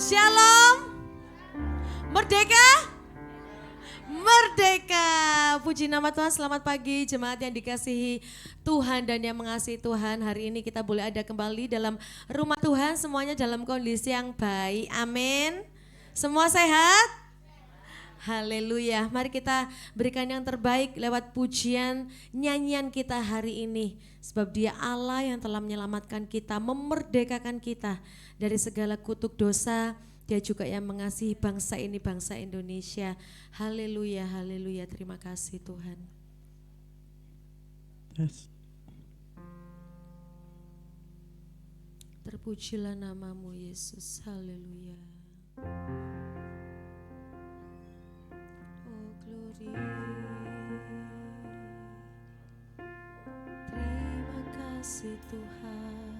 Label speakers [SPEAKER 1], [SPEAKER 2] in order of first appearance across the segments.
[SPEAKER 1] Shalom. Merdeka. Merdeka. Puji nama Tuhan, selamat pagi jemaat yang dikasihi Tuhan dan yang mengasihi Tuhan. Hari ini kita boleh ada kembali dalam rumah Tuhan, semuanya dalam kondisi yang baik. Amin. Semua sehat? Haleluya. Mari kita berikan yang terbaik lewat pujian nyanyian kita hari ini. Sebab Dia Allah yang telah menyelamatkan kita, memerdekakan kita dari segala kutuk dosa. Dia juga yang mengasihi bangsa ini, bangsa Indonesia. Haleluya, haleluya. Terima kasih Tuhan.
[SPEAKER 2] Yes.
[SPEAKER 1] Terpujilah namamu Yesus. Haleluya. Oh glory. Terima kasih Tuhan.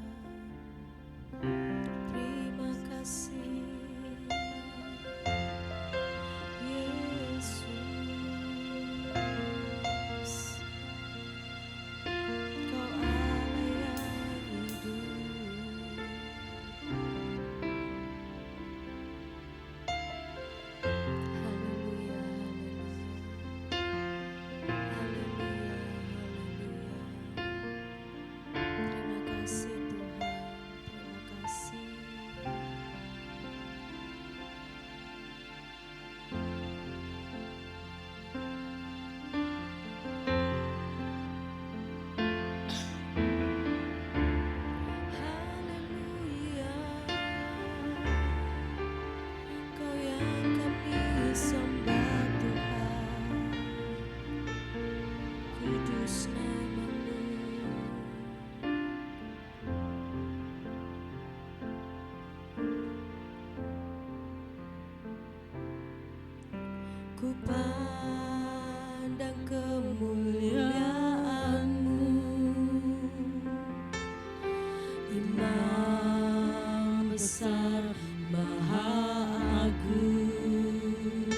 [SPEAKER 1] Terima kasih. Ku pandang kemuliaan-Mu, Imam besar Maha Agung.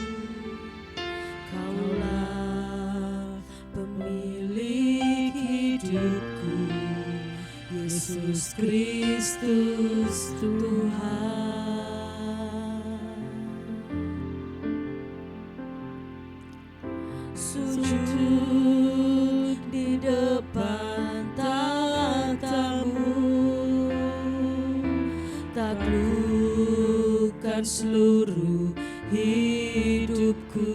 [SPEAKER 1] Kaulah pemilik hidupku, Yesus Kristus Tuhan. Sujud di depan tahta-Mu, taklukkan seluruh hidupku.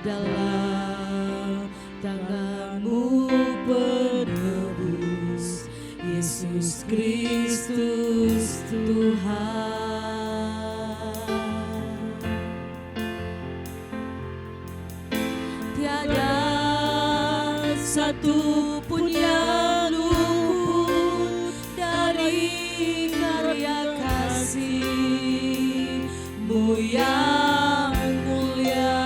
[SPEAKER 1] Dalam tangan-Mu penebus, Yesus Kristus Tuhan. Satu pun yang luput dari karya kasih-Mu yang mulia.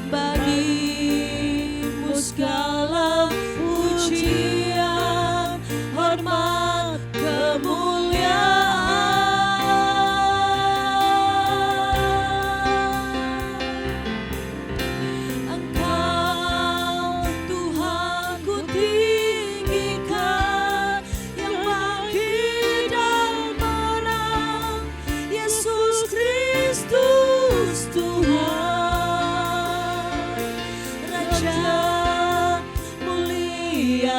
[SPEAKER 1] Bagi-Mu segala pujian, hormat, kemuliaan.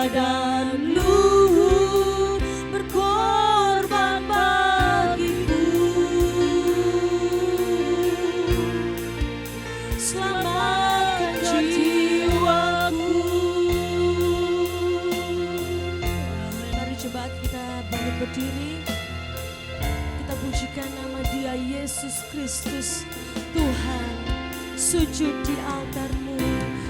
[SPEAKER 1] Dan luhur berkorban bagiku, selamatkan jiwaku. Mari coba kita bangkit berdiri, kita pujikan nama Dia Yesus Kristus Tuhan. Sujud di altar-Mu,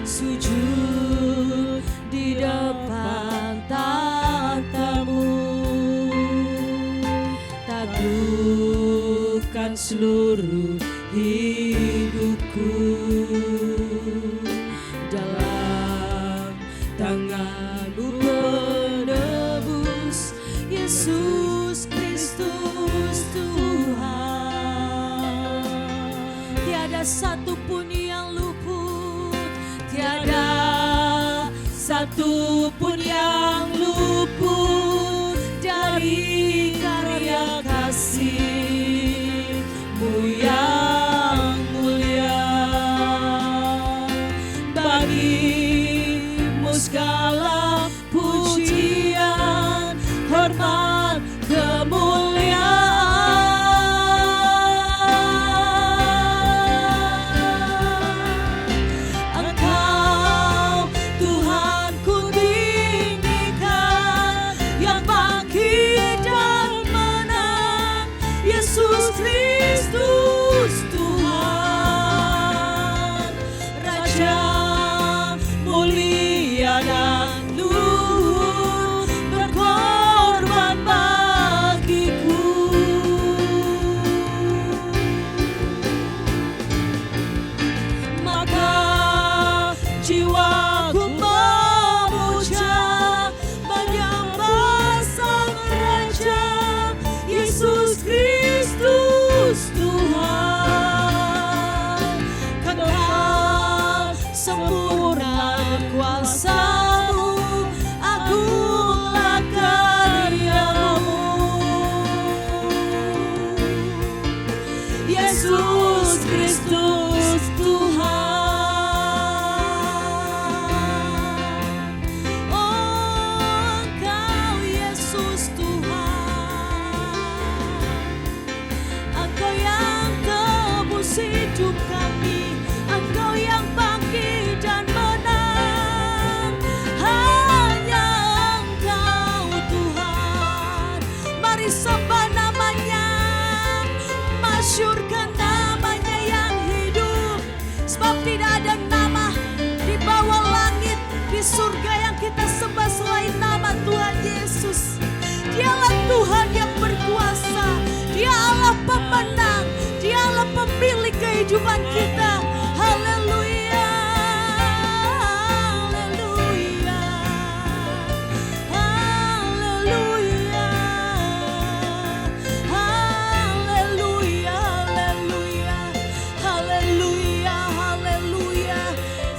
[SPEAKER 1] sujud di depan tahta-Mu, taklukkan seluruh hidupku. Dalam tangan-Mu penebus, Yesus Kristus Tuhan. Tiada satu pun yang luput, tiada satu pun yang luput dari Mari sembah namanya, masyurkan namanya yang hidup. Sebab tidak ada nama di bawah langit, di surga yang kita sembah selain nama Tuhan Yesus. Dialah Tuhan yang berkuasa, Dia Allah pemenang, Dia Allah pemilik kehidupan kita. Haleluya, haleluya, haleluya, haleluya, haleluya, haleluya, haleluya.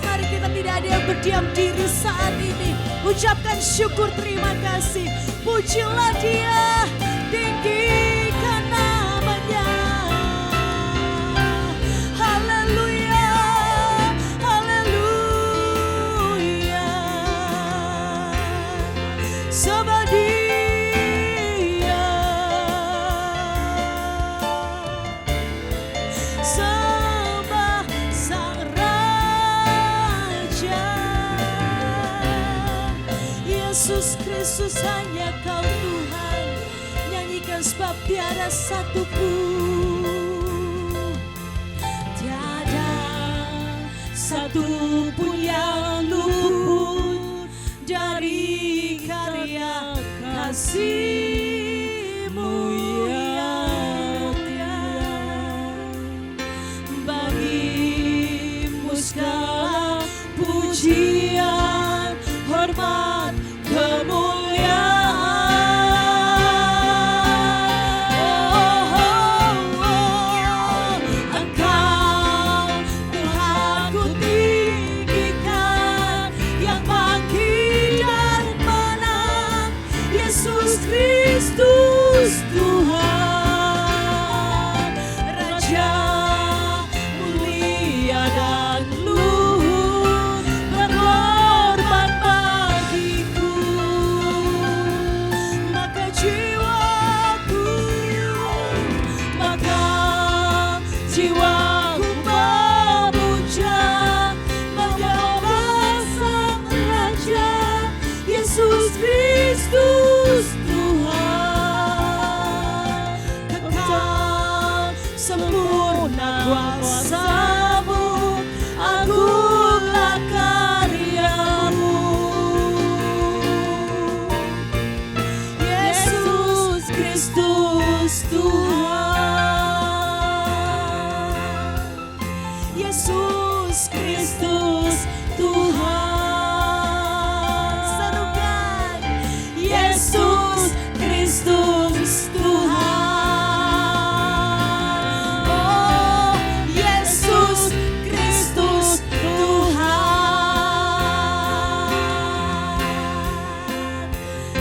[SPEAKER 1] Mari kita tidak ada yang berdiam diri saat ini. Ucapkan syukur, terima kasih. Pujilah Dia, tinggikan namanya. Haleluya, haleluya. Sembah Dia, sembah Sang Raja. Yesus Kristus, hanya Kau Tuhan. Nyanyikan sebab tiada satupun, tiada satupun yang luput dari karya kasih-Mu yang Tuhan. Bagi-Mu segala pujian, hormat, kemuliaan. Engkau Tuhan ku tinggikan, yang bangkit dan menang. Yesus Kristus Tuhan, Raja mulia dan luhur, berkorban bagiku. Maka jiwaku memuja, menyembah Sang Raja. Yesus Kristus Tuhan, kekal sempurna kuasa-Mu, agunglah karya-Mu. Yesus Kristus Tuhan, Yesus Kristus Tuhan. Serukan, Yesus Kristus Tuhan. Oh, Yesus Kristus Tuhan.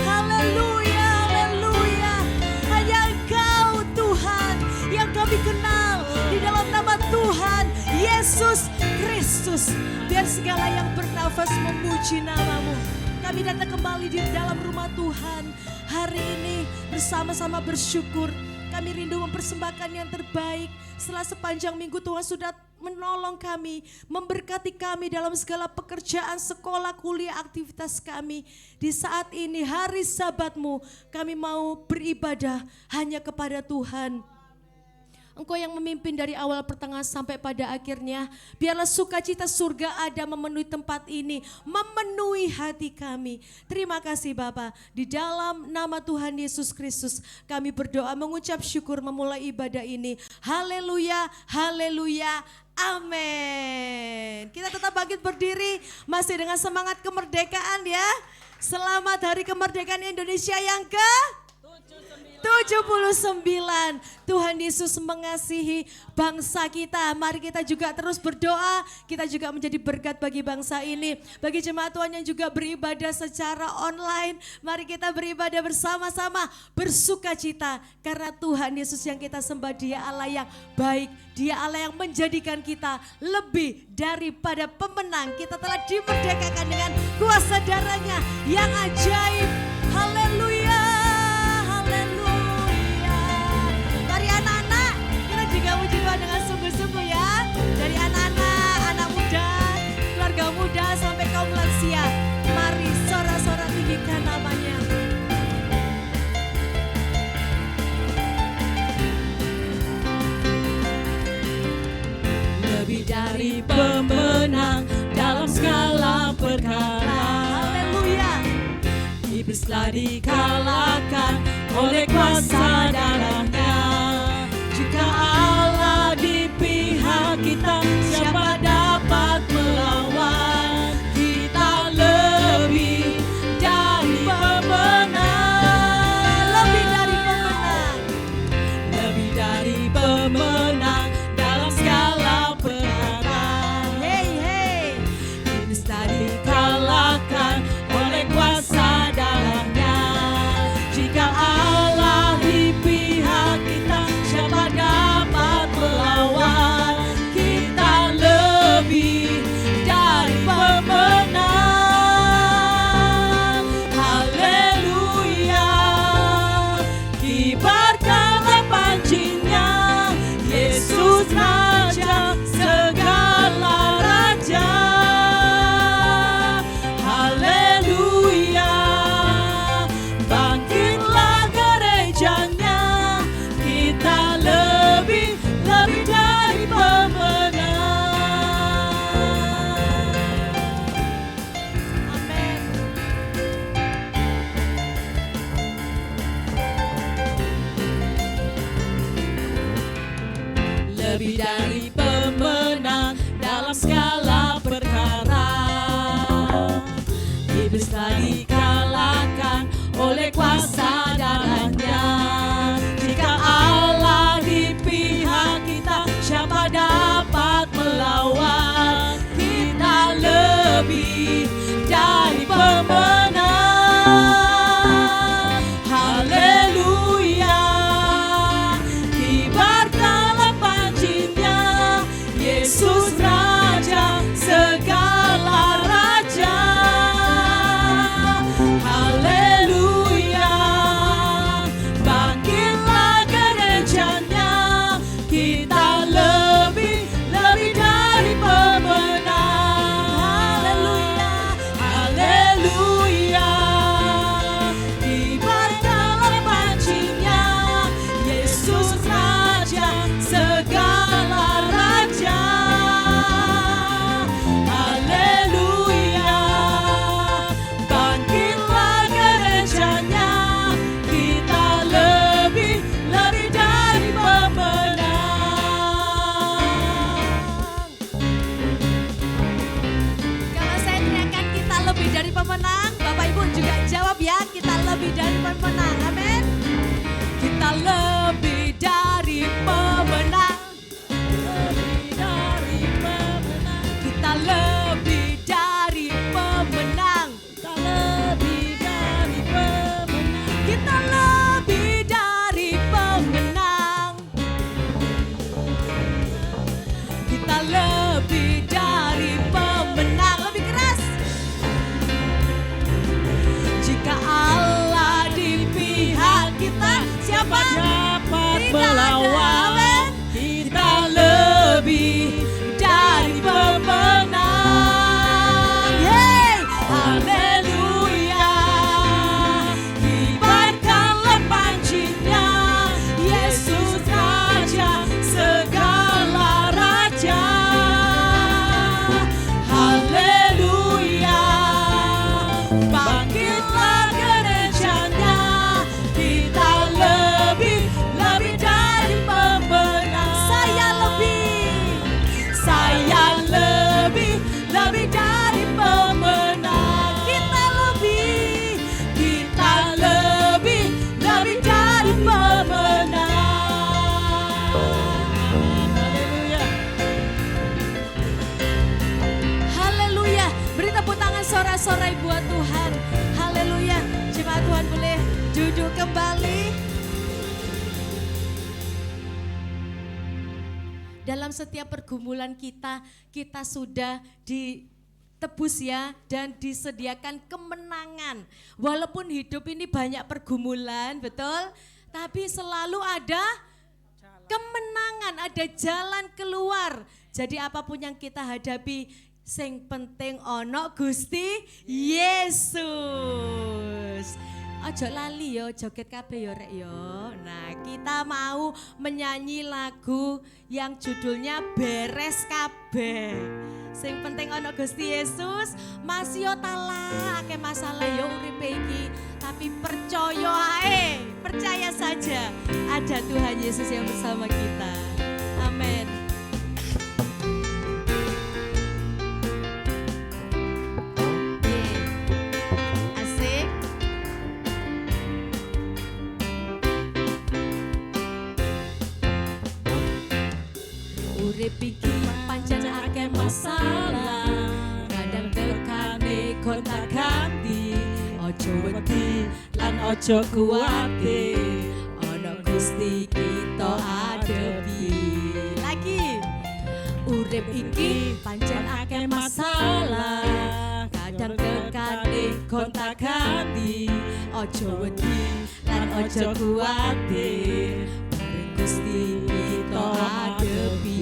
[SPEAKER 1] Haleluya, haleluya. Hanya Engkau Tuhan yang kami kenal di dalam nama Tuhan Yesus Kristus. Biar segala yang bernafas memuji nama-Mu. Kami datang kembali di dalam rumah Tuhan hari ini bersama-sama bersyukur. Kami rindu mempersembahkan yang terbaik. Setelah sepanjang minggu Tuhan sudah menolong kami, memberkati kami dalam segala pekerjaan, sekolah, kuliah, aktivitas kami. Di saat ini hari Sabat-Mu, kami mau beribadah hanya kepada Tuhan. Engkau yang memimpin dari awal pertengahan sampai pada akhirnya. Biarlah sukacita surga ada memenuhi tempat ini, memenuhi hati kami. Terima kasih Bapa. Di dalam nama Tuhan Yesus Kristus kami berdoa mengucap syukur memulai ibadah ini. Haleluya, haleluya, amin. Kita tetap bangkit berdiri masih dengan semangat kemerdekaan ya. Selamat Hari Kemerdekaan Indonesia yang ke-79. Tuhan Yesus mengasihi bangsa kita. Mari kita juga terus berdoa. Kita juga menjadi berkat bagi bangsa ini. Bagi jemaat Tuhan yang juga beribadah secara online, mari kita beribadah bersama-sama, bersukacita. Karena Tuhan Yesus yang kita sembah, Dia Allah yang baik. Dia Allah yang menjadikan kita lebih daripada pemenang. Kita telah dimerdekakan dengan kuasa darah-Nya yang ajaib. Haleluya. Puji Tuhan dengan sungguh-sungguh ya. Dari anak-anak, anak muda, keluarga muda sampai kaum lansia. Mari sorak-sorak tinggikan namanya.
[SPEAKER 2] jadi pemenang dalam segala perkara.
[SPEAKER 1] Haleluya.
[SPEAKER 2] Iblis telah dikalahkan oleh kuasa darahnya. Jika Allah di pihak kita, siapa dapat melawan? Kita lebih dari pemenang.
[SPEAKER 1] Lebih dari pemenang.
[SPEAKER 2] Lebih dari pemenang dalam segala perkara.
[SPEAKER 1] Hey, hey.
[SPEAKER 2] Iblis telah dikalahkan oleh kuasa darahnya. Jika Allah di pihak kita, siapa dapat melawan? Kita lebih dari pemenang. Haleluya. Kibarkanlah pancinya, Yesus Raja segala raja. Haleluya. Bangkitlah gerejanya, kita lebih dari pemenang.
[SPEAKER 1] Amin.
[SPEAKER 2] Lebih dari pemenang dalam segala perkara. Iblis telah dikalahkan oleh kuasa darahnya. Jika Allah di pihak kita, siapa dapat melawan? Kita lebih dari pemenang. Haleluya. Kibarkanlah pancinya, Yesus Raja segala raja. Haleluya. Bangkitlah gerejanya, kita lebih dari pemenang.
[SPEAKER 1] Haleluya.
[SPEAKER 2] Haleluya. Kibarkanlah pancinya, Yesus Raja segala raja. Haleluya. Bangkitlah gerejanya, kita lebih dari pemenang.
[SPEAKER 1] Kalau saya teriakan kita lebih dari pemenang, Bapak Ibu juga jawab ya, kita lebih dari pemenang. Amin.
[SPEAKER 2] Kita lebih dari pemenang. Lebih dari pemenang.
[SPEAKER 1] Kita lebih dari pemenang.
[SPEAKER 2] Kita lebih dari pemenang.
[SPEAKER 1] Kita lebih dari pemenang. Kita lebih dari pemenang. Lebih keras. Jika Allah di pihak kita, siapa
[SPEAKER 2] Dapat
[SPEAKER 1] tidak ada.
[SPEAKER 2] melawan.
[SPEAKER 1] Amin.
[SPEAKER 2] Kita lebih dari pemenang.
[SPEAKER 1] Hey,
[SPEAKER 2] Haleluya. Kibarkanlah pancinya, Yesus Raja segala raja. Haleluya. Bangkitlah gerejanya, kita lebih dari pemenang.
[SPEAKER 1] saya
[SPEAKER 2] lebih dari pemenang.
[SPEAKER 1] kita lebih
[SPEAKER 2] dari pemenang. Haleluya.
[SPEAKER 1] Haleluya. Beri tepuk tangan sorak-sorai buat Tuhan. Haleluya. Jemaat Tuhan boleh duduk kembali. Dalam setiap pergumulan kita sudah ditebus ya dan disediakan kemenangan. Walaupun hidup ini banyak pergumulan, betul? Tapi selalu ada kemenangan, ada jalan keluar. Jadi apapun yang kita hadapi, sing penting ono Gusti Yesus. Ojo lali yo, joget kabeh yo rek yo. Nah, kita mau menyanyi lagu yang judulnya Beres Kabeh. Sing penting ono Gusti Yesus, masih yo talah akeh masalah yo uripe iki, tapi percaya ae, percaya saja ada Tuhan Yesus yang bersama kita. Amin. Urip iki pancen akeh masalah, kadang tekane gonta-ganti. Ojo wedi lan ojo kuwatir, ana Gusti kita adepi. Lagi. Urip iki pancen akeh masalah, kadang tekane gonta-ganti. Ojo wedi lan ojo kuwatir, bareng Gusti kita adepi.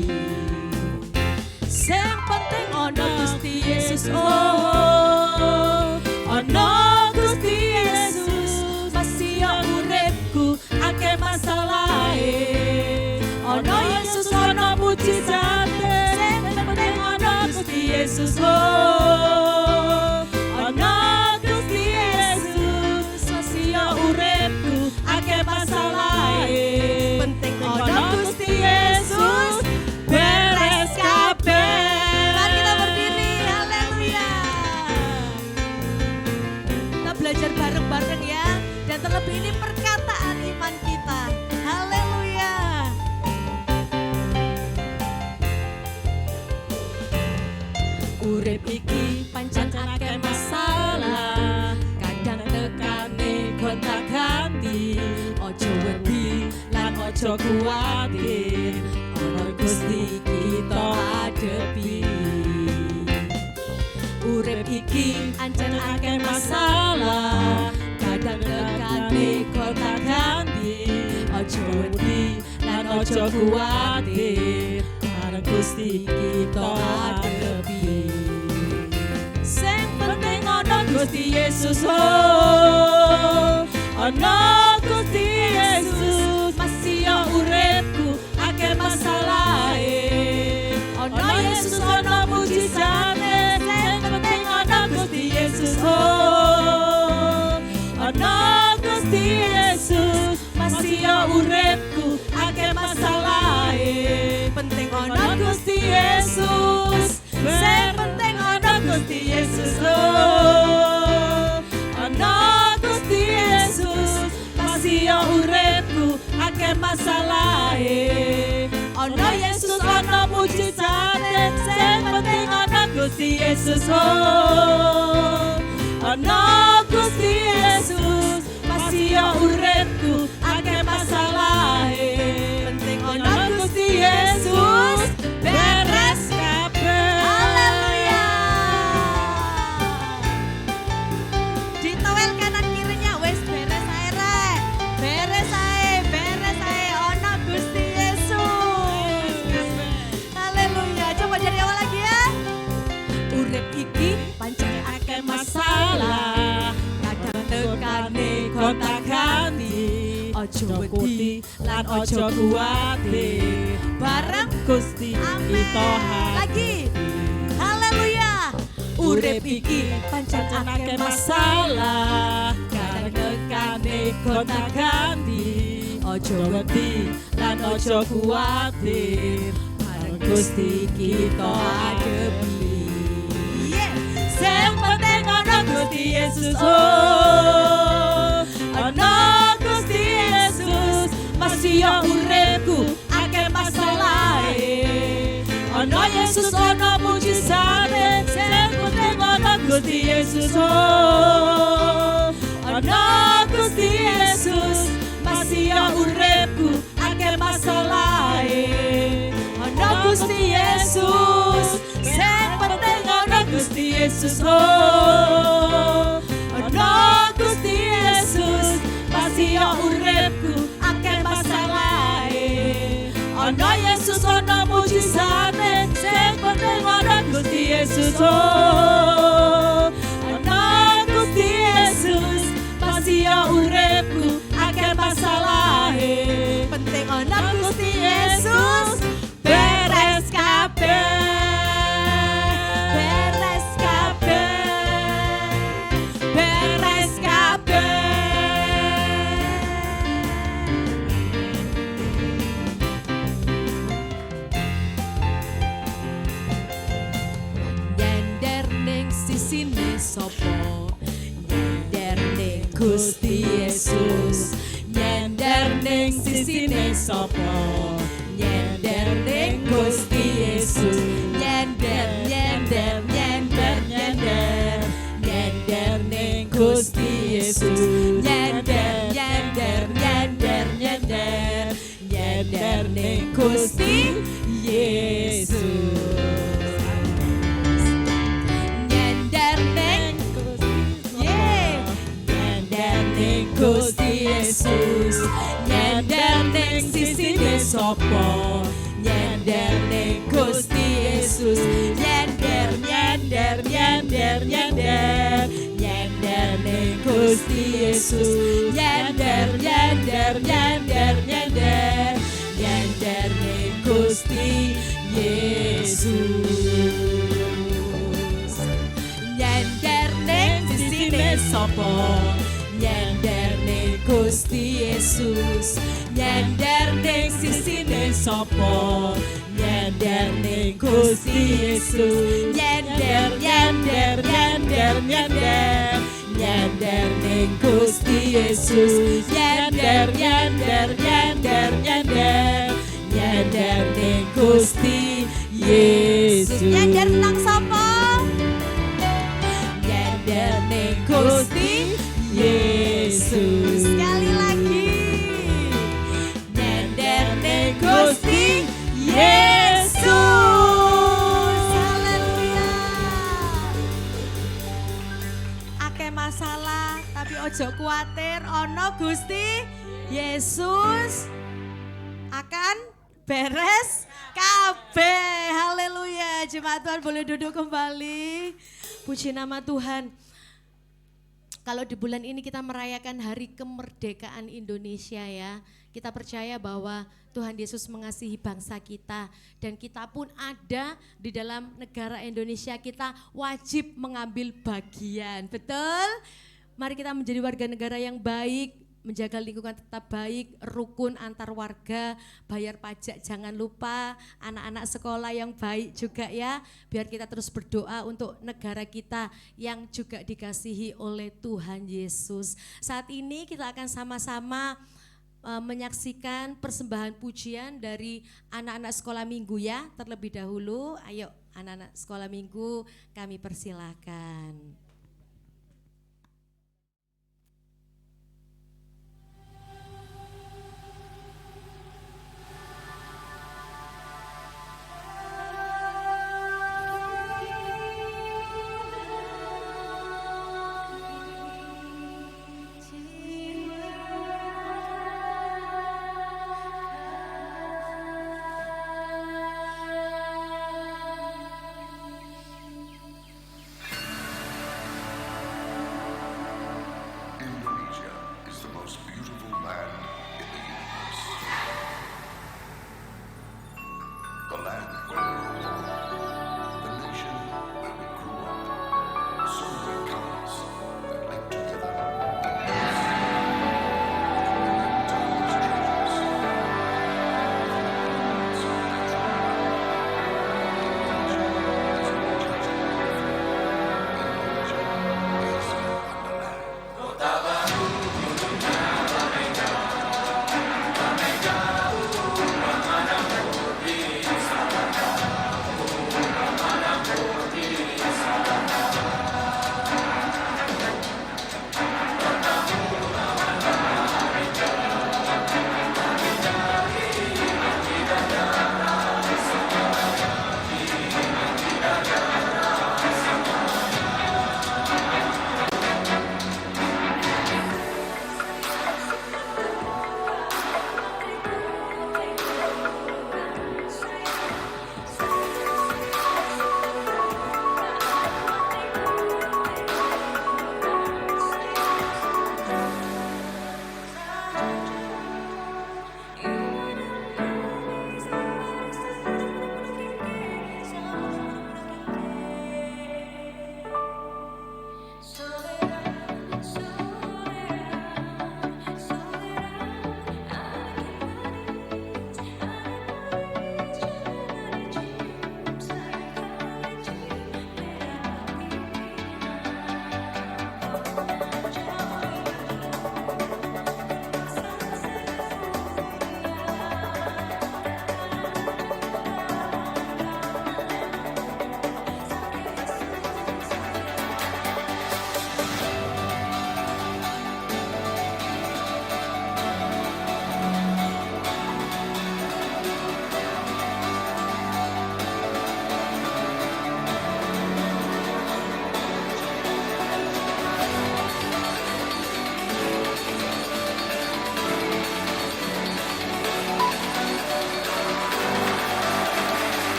[SPEAKER 1] Sing penting ono Gusti Yesus, oh ono Gusti Yesus, masih yo uripku akeh masalahe. Ono Yesus ono mujizate, sing penting ono Gusti Yesus, oh ono Gusti Yesus, masih yo uripku akeh masalahe. Penting ono Gusti Yesus, beres kabeh. Mari kita berdiri, haleluya. Kita belajar bareng-bareng ya. Dan terlebih ini perkataan iman kita. Haleluya. Urip iki pancen akeh masalah, kadang tekane gonta-ganti. Ojo wedi lan ojo kuwatir, ana Gusti kita adepi. Urip iki ancen akeh masalah, kadang tekane gonta-ganti. Ojo wedi lan ojo kuwatir, ana Gusti kita adepi. Sing penting ana Gusti Yesus, oh ana Gusti Yesus, masih yo uripku akeh masalahe. Ana Yesus ana mujizate, sing penting ana Gusti Yesus, oh ana Gusti Yesus, masih yo uripku akeh masalahe. Penting ana Gusti Yesus, sing penting ana Gusti Yesus, oh ana Gusti Yesus, masih yo uripku akeh masalahe. Ana Yesus ana mujizate, sing penting ana Gusti Yesus, oh ana Gusti Yesus, masih yo uripku akeh masalahe. Penting ana Gusti Yesus, beres kabeh. Haleluya. Ditowel kanan kirinya wis beres ae rek. Beres ae, beres ae ana Gusti Yesus. Haleluya. Coba dari awal lagi ya. Urip iki pancen akeh masalah, kadang tekane gonta-ganti. Ojo wedi lan ojo kuwatir, bareng
[SPEAKER 2] Gusti kita
[SPEAKER 1] lagi. Haleluya. Urip iki pancen akeh masalah, kadang tekane gonta-ganti. Ojo wedi lan ojo kuwatir, bareng Gusti kita adepi. Sing penting ana Gusti Yesus, oh ana Gusti Yesus, masih yo uripku akeh masalahe. Ana Yesus ana mujizate, sing penting ana Gusti Yesus, oh ana Gusti Yesus, masih yo uripku akeh masalahe. Ana Gusti Yesus, sing penting ana Gusti Yesus, oh ana Gusti Yesus, masih yo uripku akeh masalahe. Ana Yesus ana mujizate, sing penting ana Gusti Yesus, oh ana Gusti Yesus, masih yo
[SPEAKER 2] Gusti Yesus. Nyender ning sisine sapa? Nyender ning Gusti Yesus. Nyender nyender nyender nyender nyender ning Gusti Yesus. Nyender nyender nyender nyender nyender ning Gusti Yesus. Nyender ning nyender ning Gusti Yesus. Nyender ning sisine sapa? Nyender ning Gusti Yesus. Nyender nyender nyender nyender nyender ning Gusti Yesus. Nyender nyender nyender nyender nyender ning Gusti Yesus. Nyender ning sisine sapa? Nyender ning Gusti Yesus. Nyender ning sisine sapa? Nyender ning Gusti Yesus. Nyender nyender nyender nyender nyender ning Gusti Yesus. Nyender nyender nyender nyender nyender ning Gusti Yesus. Nyender nang sapa? Nyender ning Gusti Yesus. Sekali lagi. Nyender ning Gusti Yesus. Haleluya.
[SPEAKER 1] Akeh masalah tapi ojo kuatir, ono Gusti Yesus akan beres kabeh. Haleluya. Jemaat Tuhan boleh duduk kembali. Puji nama Tuhan. Kalau di bulan ini kita merayakan hari kemerdekaan Indonesia ya. Kita percaya bahwa Tuhan Yesus mengasihi bangsa kita dan kita pun ada di dalam negara Indonesia, kita wajib mengambil bagian. Betul? Mari kita menjadi warga negara yang baik, menjaga lingkungan tetap baik, rukun antar warga, bayar pajak jangan lupa, anak-anak sekolah yang baik juga ya, biar kita terus berdoa untuk negara kita yang juga dikasihi oleh Tuhan Yesus. Saat ini kita akan sama-sama menyaksikan persembahan pujian dari anak-anak sekolah minggu ya, terlebih dahulu. Ayo anak-anak sekolah minggu kami persilakan.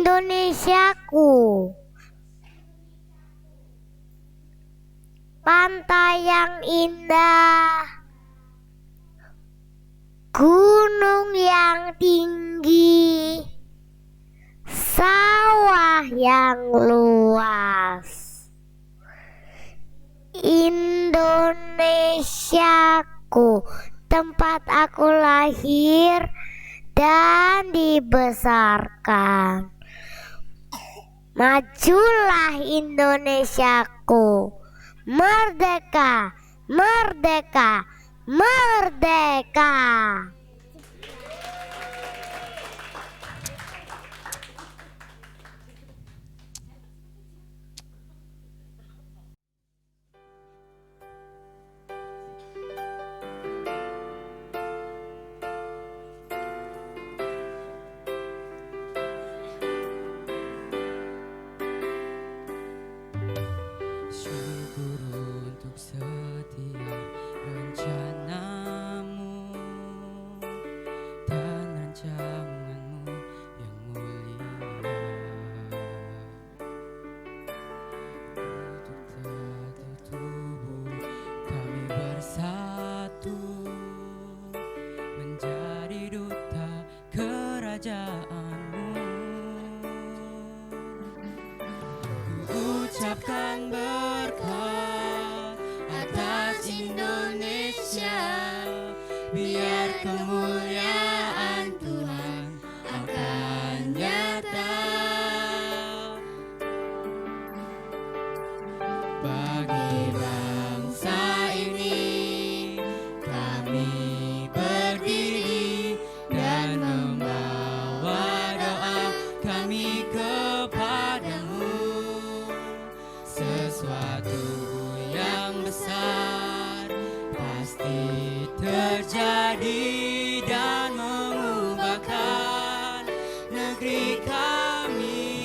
[SPEAKER 3] Indonesiaku. Pantai yang indah, gunung yang tinggi, sawah yang luas. Indonesiaku, tempat aku lahir dan dibesarkan. Majulah Indonesiaku, merdeka, merdeka, merdeka.
[SPEAKER 2] Syukur untuk setiap rencanamu dan rancanganmu yang mulia. Untuk satu tubuh kami bersatu menjadi duta kerajaanmu. Ku ucapkan berkat atas Indonesia, biar kemuliaan Tuhan akan nyata. Bagi bangsa ini kami berdiri dan membawa doa kami kepadamu. Sesuatu yang besar pasti terjadi dan mengubahkan negeri kami.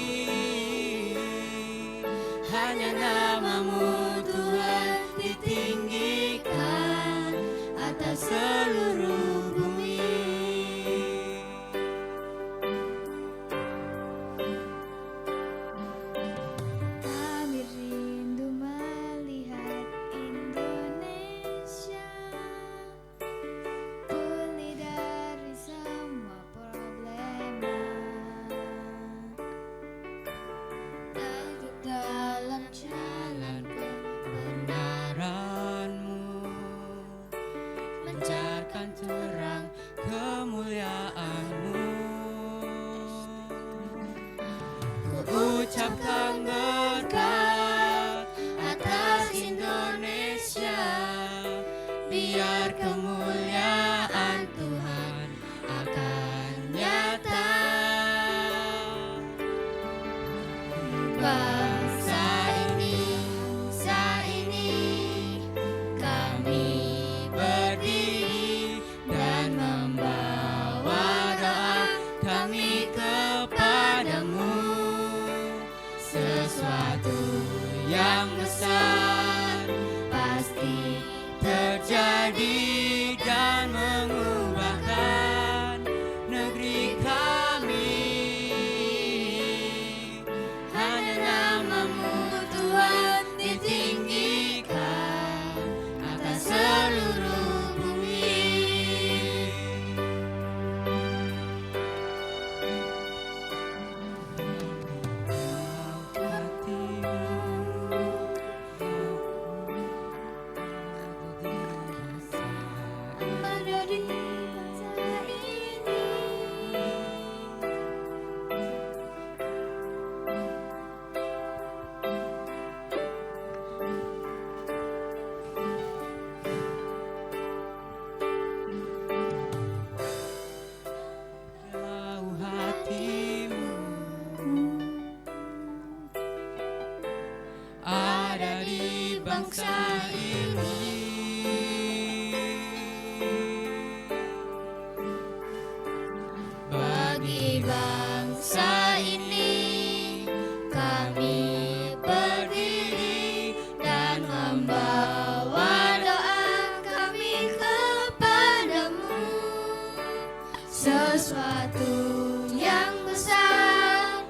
[SPEAKER 2] Hanya namamu Tuhan ditinggikan atas seluruh bumi.
[SPEAKER 4] Kami rindu melihat Indonesia pulih dari semua problema. Duduk dalam jalan
[SPEAKER 2] Kebenaranmu mencarkan terang kemuliaanmu. Ku ucapkan berkat atas Indonesia, biar kemuliaan Tuhan akan nyata. Bangsa ini kami berdiri dan membawa doa kami kepadamu. Sesuatu yang besar pasti terjadi dan mengubahkan negeri kami. Hanya namamu Tuhan ditinggikan atas seluruh bumi.
[SPEAKER 4] ada di bangsa ini.
[SPEAKER 2] Jauh hatimu ada di bangsa ini. Bagi bangsa ini kami berdiri dan membawa doa kami kepadamu. Sesuatu yang besar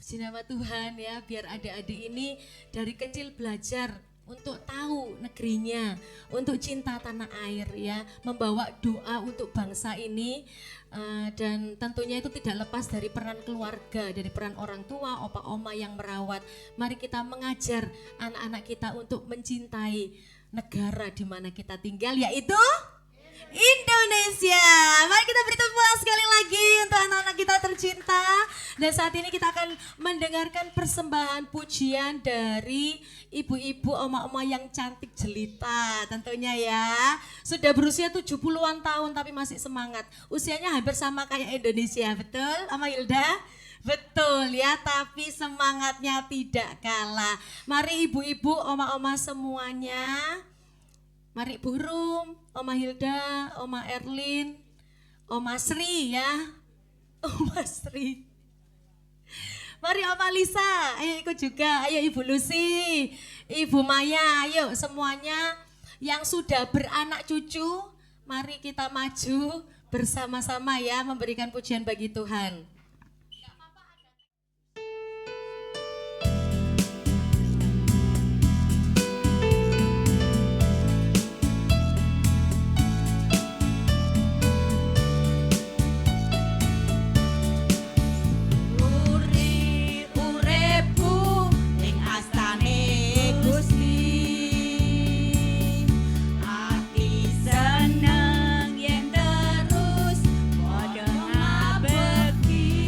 [SPEAKER 1] Puji nama Tuhan ya, biar adik-adik ini dari kecil belajar untuk tahu negerinya, untuk cinta tanah air ya, membawa doa untuk bangsa ini. Dan tentunya itu tidak lepas dari peran keluarga, dari peran orang tua, opa oma yang merawat. Mari kita mengajar anak-anak kita untuk mencintai negara di mana kita tinggal, yaitu Indonesia. Mari kita beri tepuk tangan sekali lagi untuk anak-anak kita tercinta. Dan saat ini kita akan mendengarkan persembahan pujian dari ibu-ibu oma-oma yang cantik jelita tentunya ya. Sudah berusia 70-an tahun tapi masih semangat. Usianya hampir sama kayak Indonesia, betul Oma Hilda? Betul ya, tapi semangatnya tidak kalah. Mari ibu-ibu, oma-oma semuanya. Mari Bu Rum, Oma Hilda, Oma Erlin, Oma Sri ya. Oma Sri. Mari Oma Lisa, ayo ikut juga. Ayo Ibu Lucy, Ibu Maya, ayo semuanya yang sudah beranak cucu, mari kita maju bersama-sama ya memberikan pujian bagi Tuhan.
[SPEAKER 2] Seneng yen terus padha ngabekti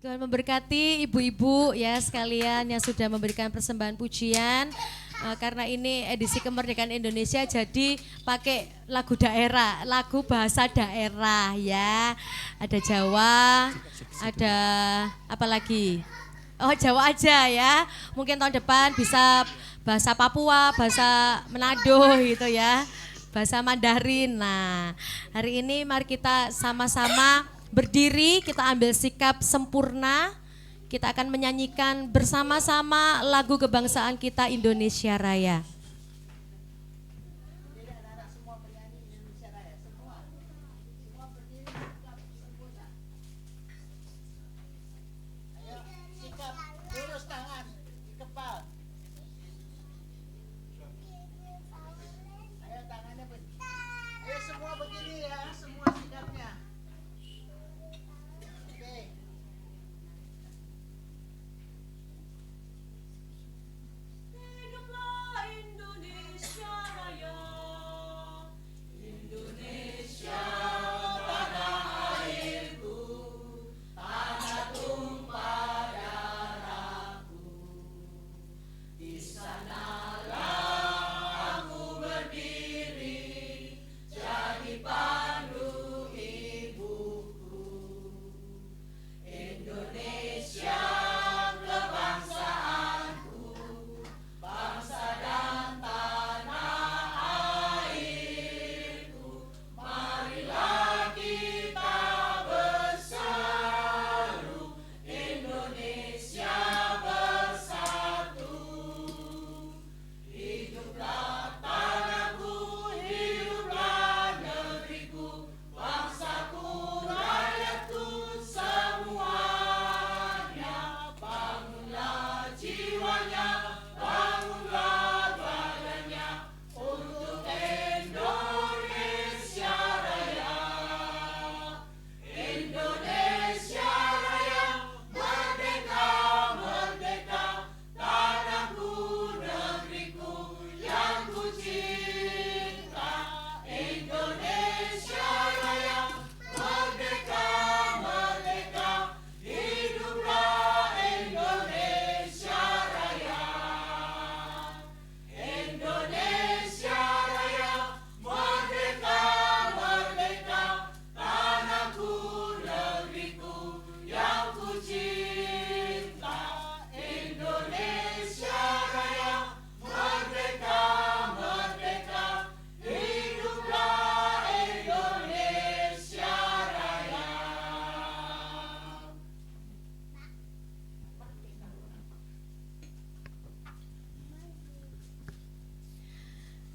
[SPEAKER 1] Tuhan memberkati ibu-ibu ya sekalian yang sudah memberikan persembahan pujian. Karena ini edisi kemerdekaan Indonesia jadi pakai lagu daerah, lagu bahasa daerah ya. Ada Jawa, ada apa lagi? Oh Jawa aja ya. Mungkin tahun depan bisa bahasa Papua, bahasa Manado gitu ya. Bahasa Mandarin. Nah, hari ini mari kita sama-sama berdiri, kita ambil sikap sempurna. Kita akan menyanyikan bersama-sama lagu kebangsaan kita Indonesia Raya.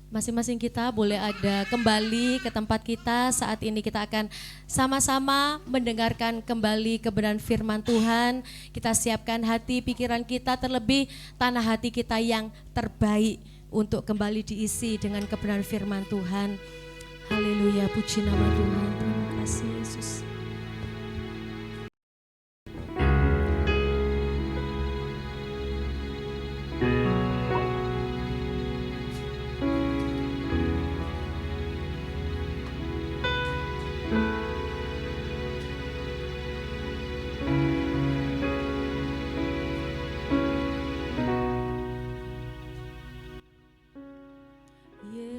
[SPEAKER 1] Masing-masing kita boleh ada kembali ke tempat kita. Saat ini kita akan sama-sama mendengarkan kembali kebenaran firman Tuhan. Kita siapkan hati, pikiran kita, terlebih tanah hati kita yang terbaik untuk kembali diisi dengan kebenaran firman Tuhan. Haleluya, puji nama Tuhan. Terima kasih Yesus.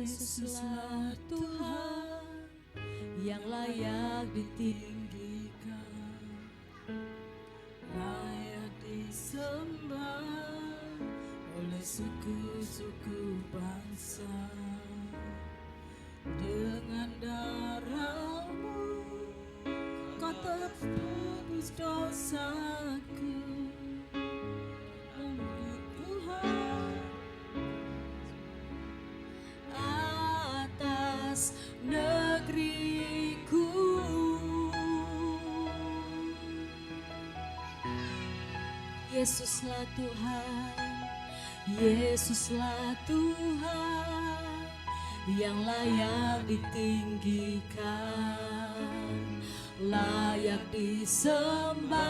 [SPEAKER 1] Yesuslah Tuhan yang layak ditinggikan, layak disembah oleh suku-suku bangsa. Dengan darah-Mu Kau tebus dosaku. Negeriku, Yesuslah Tuhan, Yesuslah Tuhan yang layak ditinggikan, layak disembah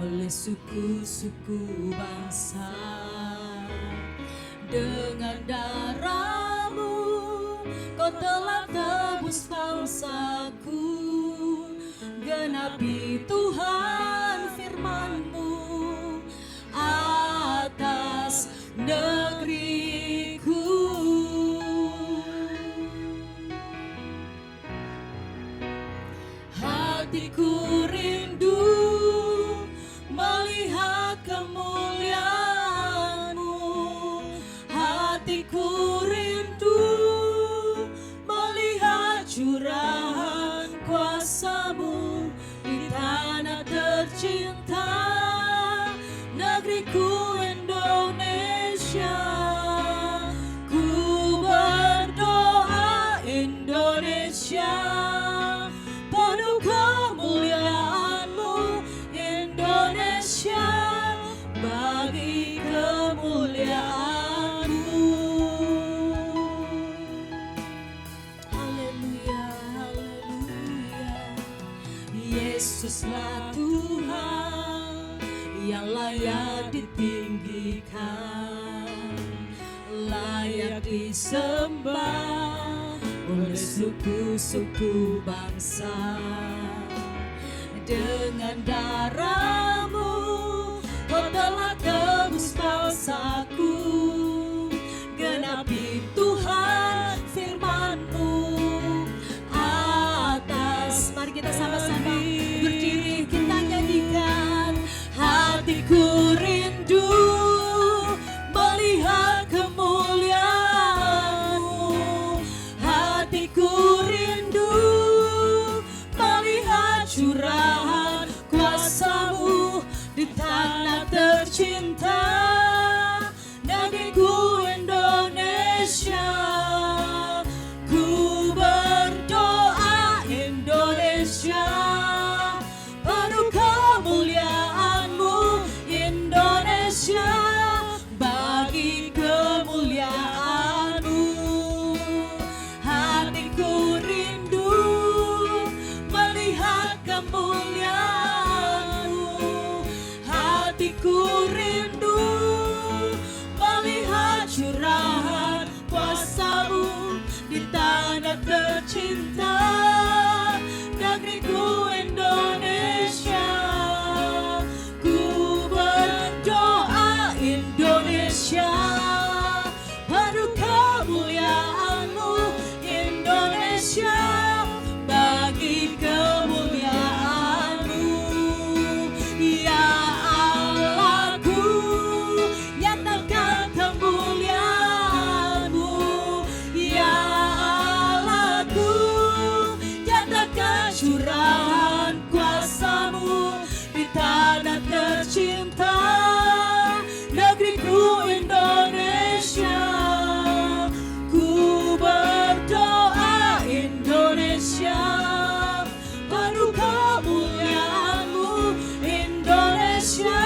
[SPEAKER 1] oleh suku-suku bangsa. Dengan darah-Mu Kau telah tebus bangsaku, genapi Tuhan
[SPEAKER 5] Hatiku rindu melihat kemuliaan-Mu. Hatiku rindu melihat curahan kuasa-Mu di tanah tercinta, negeriku Indonesia. Ku berdoa Indonesia, penuh kemuliaan-Mu Indonesia, bagi kemuliaan-Mu. Haleluya, haleluya. Yesuslah Tuhan yang layak ditinggikan, layak disembah oleh suku-suku bangsa. Dengan darah-Mu Kau telah tebus dosaku. Genapi Tuhan firman-Mu atas. Mari kita sama-sama berdiri, kita nyanyikan. Hatiku rindu melihat kemuliaan-Mu. Hatiku rindu melihat curahan kuasa-Mu di tanah tercinta, negeriku Indonesia. Ku berdoa Indonesia, penuh kemuliaan-Mu Indonesia, bagi kemuliaan-Mu. Hatiku rindu melihat kemuliaan-Mu. Hatiku rindu melihat curahan kuasa-Mu di tanah tercinta, negeriku Indonesia. Ku berdoa Indonesia, penuh kemuliaan-Mu Indonesia, bagi kemuliaan-Mu. Ya Allahku, nyatakan kemuliaan-Mu. Ya Allahku, nyatakan curahan kuasa-Mu di tanah tercinta, negeriku Indonesia. Ku berdoa Indonesia, penuh kemuliaan-Mu Indonesia,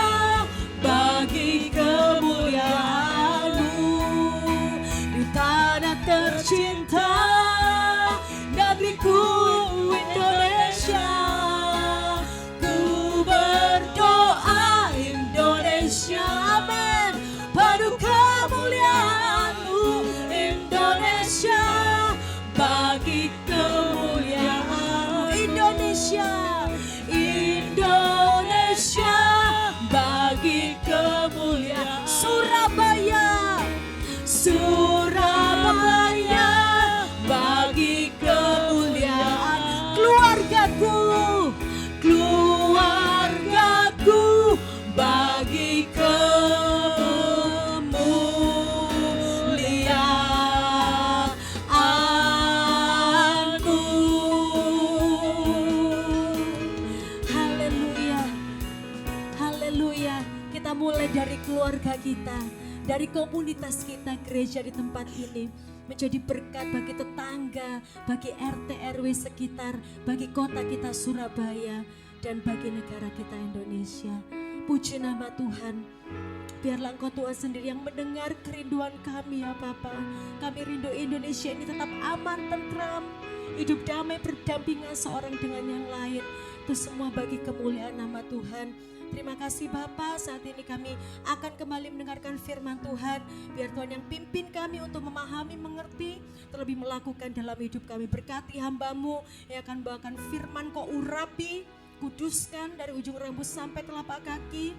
[SPEAKER 5] bagi kemuliaan-Mu di tanah tercinta, negeriku Indonesia. Ku berdoa Indonesia, amin, penuh kemuliaan-Mu Indonesia, bagi kemuliaan Indonesia. Indonesia, bagi kemuliaan. Surabaya, Surabaya, bagi kemuliaan. Keluargaku, keluargaku, bagi kemuliaan-Mu. Haleluya, haleluya. Kita mulai dari keluarga kita, dari komunitas kita, gereja di tempat ini, menjadi berkat bagi tetangga, bagi RT RW sekitar, bagi kota kita Surabaya, dan bagi negara kita Indonesia. Puji nama Tuhan. Biarlah Engkau Tuhan sendiri yang mendengar kerinduan kami ya Bapa. Kami rindu Indonesia ini tetap aman, tentram, hidup damai, berdampingan seorang dengan yang lain. Itu semua bagi kemuliaan nama Tuhan. Terima kasih Bapa, saat ini kami akan kembali mendengarkan firman Tuhan. Biar Tuhan yang pimpin kami untuk memahami, mengerti, terlebih melakukan dalam hidup kami. Berkati hamba-Mu yang akan bawakan firman, Kau urapi, kuduskan dari ujung rambut sampai telapak kaki.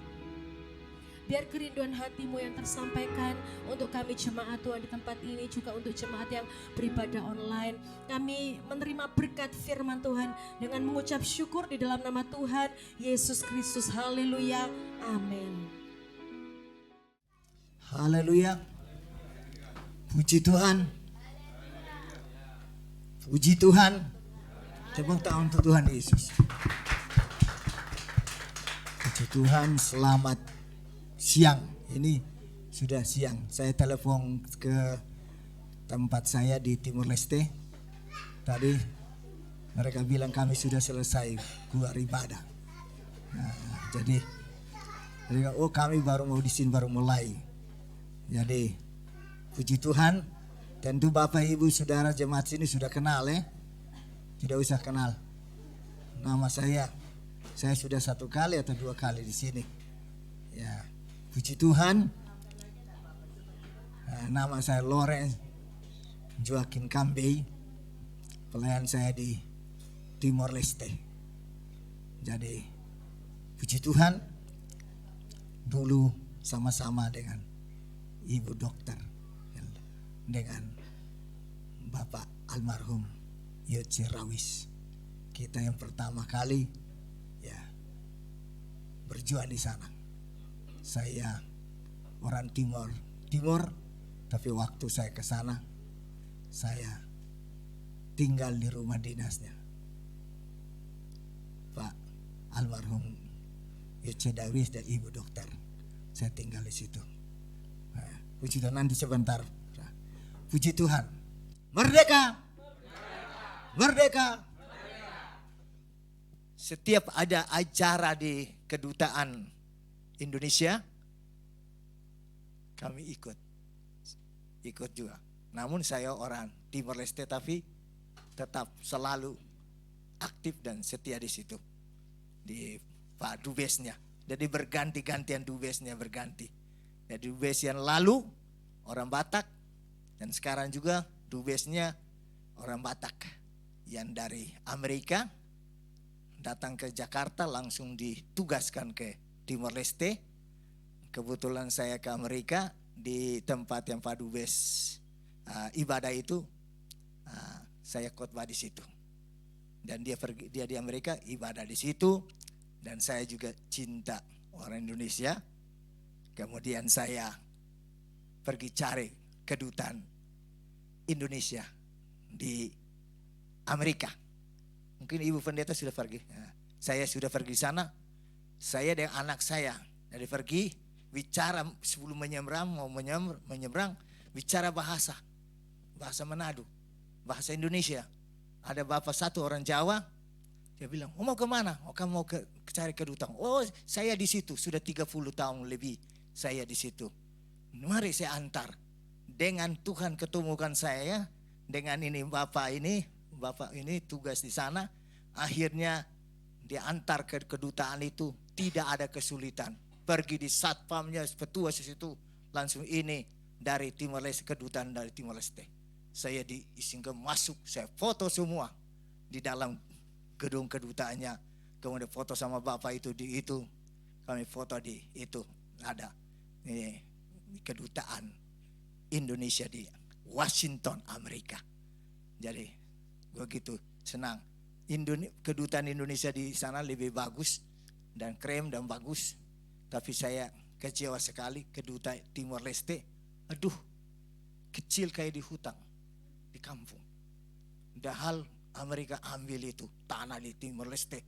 [SPEAKER 5] Biar kerinduan hatimu yang tersampaikan untuk kami jemaat Tuhan di tempat ini, juga untuk jemaat yang beribadah online. Kami menerima berkat firman Tuhan dengan mengucap syukur di dalam nama Tuhan Yesus Kristus. Haleluya. Amin.
[SPEAKER 6] Haleluya. Puji Tuhan. Puji Tuhan. Tepuk tangan untuk Tuhan Yesus. Puji Tuhan, selamat siang. Ini sudah siang. Saya telepon ke tempat saya di Timur Leste. Tadi mereka bilang kami sudah selesai keluar ibadah. Nah, jadi mereka, oh kami baru mau di sini baru mulai. Jadi puji Tuhan. Tentu Bapak Ibu Saudara jemaat sini sudah kenal ya. Tidak usah kenal. Nama saya sudah 1 kali atau 2 kali di sini. Ya, puji Tuhan. Nama saya Lorenz Joaquin Kambei. Pelayan saya di Timor Leste. Jadi puji Tuhan. Dulu sama-sama dengan Ibu Dokter, dengan Bapak almarhum Yoce Rawis. Kita yang pertama kali ya berjuang di sana. Saya orang Timor, tapi waktu saya ke sana saya tinggal di rumah dinasnya Pak almarhum Yoce Rawis dan Ibu Dokter. Saya tinggal di situ. Puji Tuhan, nanti sebentar. Puji Tuhan. Merdeka. Merdeka. Setiap ada acara di kedutaan Indonesia, kami ikut juga. Namun saya orang Timor Leste tapi tetap selalu aktif dan setia di situ. Di Pak Dubesnya. Jadi berganti-gantian Dubesnya berganti. Jadi Dubes yang lalu orang Batak, dan sekarang juga Dubesnya orang Batak yang dari Amerika datang ke Jakarta langsung ditugaskan ke Timor Leste. Kebetulan saya ke Amerika di tempat yang Pak Dubes ibadah itu, saya khotbah di situ. Dan dia di Amerika ibadah di situ, dan saya juga cinta orang Indonesia. Kemudian saya pergi cari kedutaan Indonesia di Amerika. Mungkin Ibu Pendeta sudah pergi. Saya sudah pergi sana. Saya dan anak saya dari pergi bicara sebelum menyeberang bicara bahasa Manado, bahasa Indonesia. Ada bapak satu orang Jawa. Dia bilang, mau kemana? Kamu mau cari kedutaan? Oh, saya di situ sudah 30 tahun lebih. Saya di situ. Mari saya antar. Dengan Tuhan ketemukan saya dengan ini bapak ini tugas di sana. Akhirnya diantar ke kedutaan itu, tidak ada kesulitan. Pergi di satpamnya petugas di situ, langsung ini dari Timor Leste, kedutaan dari Timor Leste. Saya diizinkan masuk, saya foto semua di dalam gedung kedutaannya. Kemudian foto sama bapak itu di itu, kami foto di itu ada. Ini kedutaan Indonesia di Washington, Amerika. Jadi begitu senang. Kedutaan Indonesia di sana lebih bagus dan keren dan bagus. Tapi saya kecewa sekali kedutaan Timor Leste. Aduh, kecil kayak di hutan, di kampung. Padahal Amerika ambil itu tanah di Timor Leste.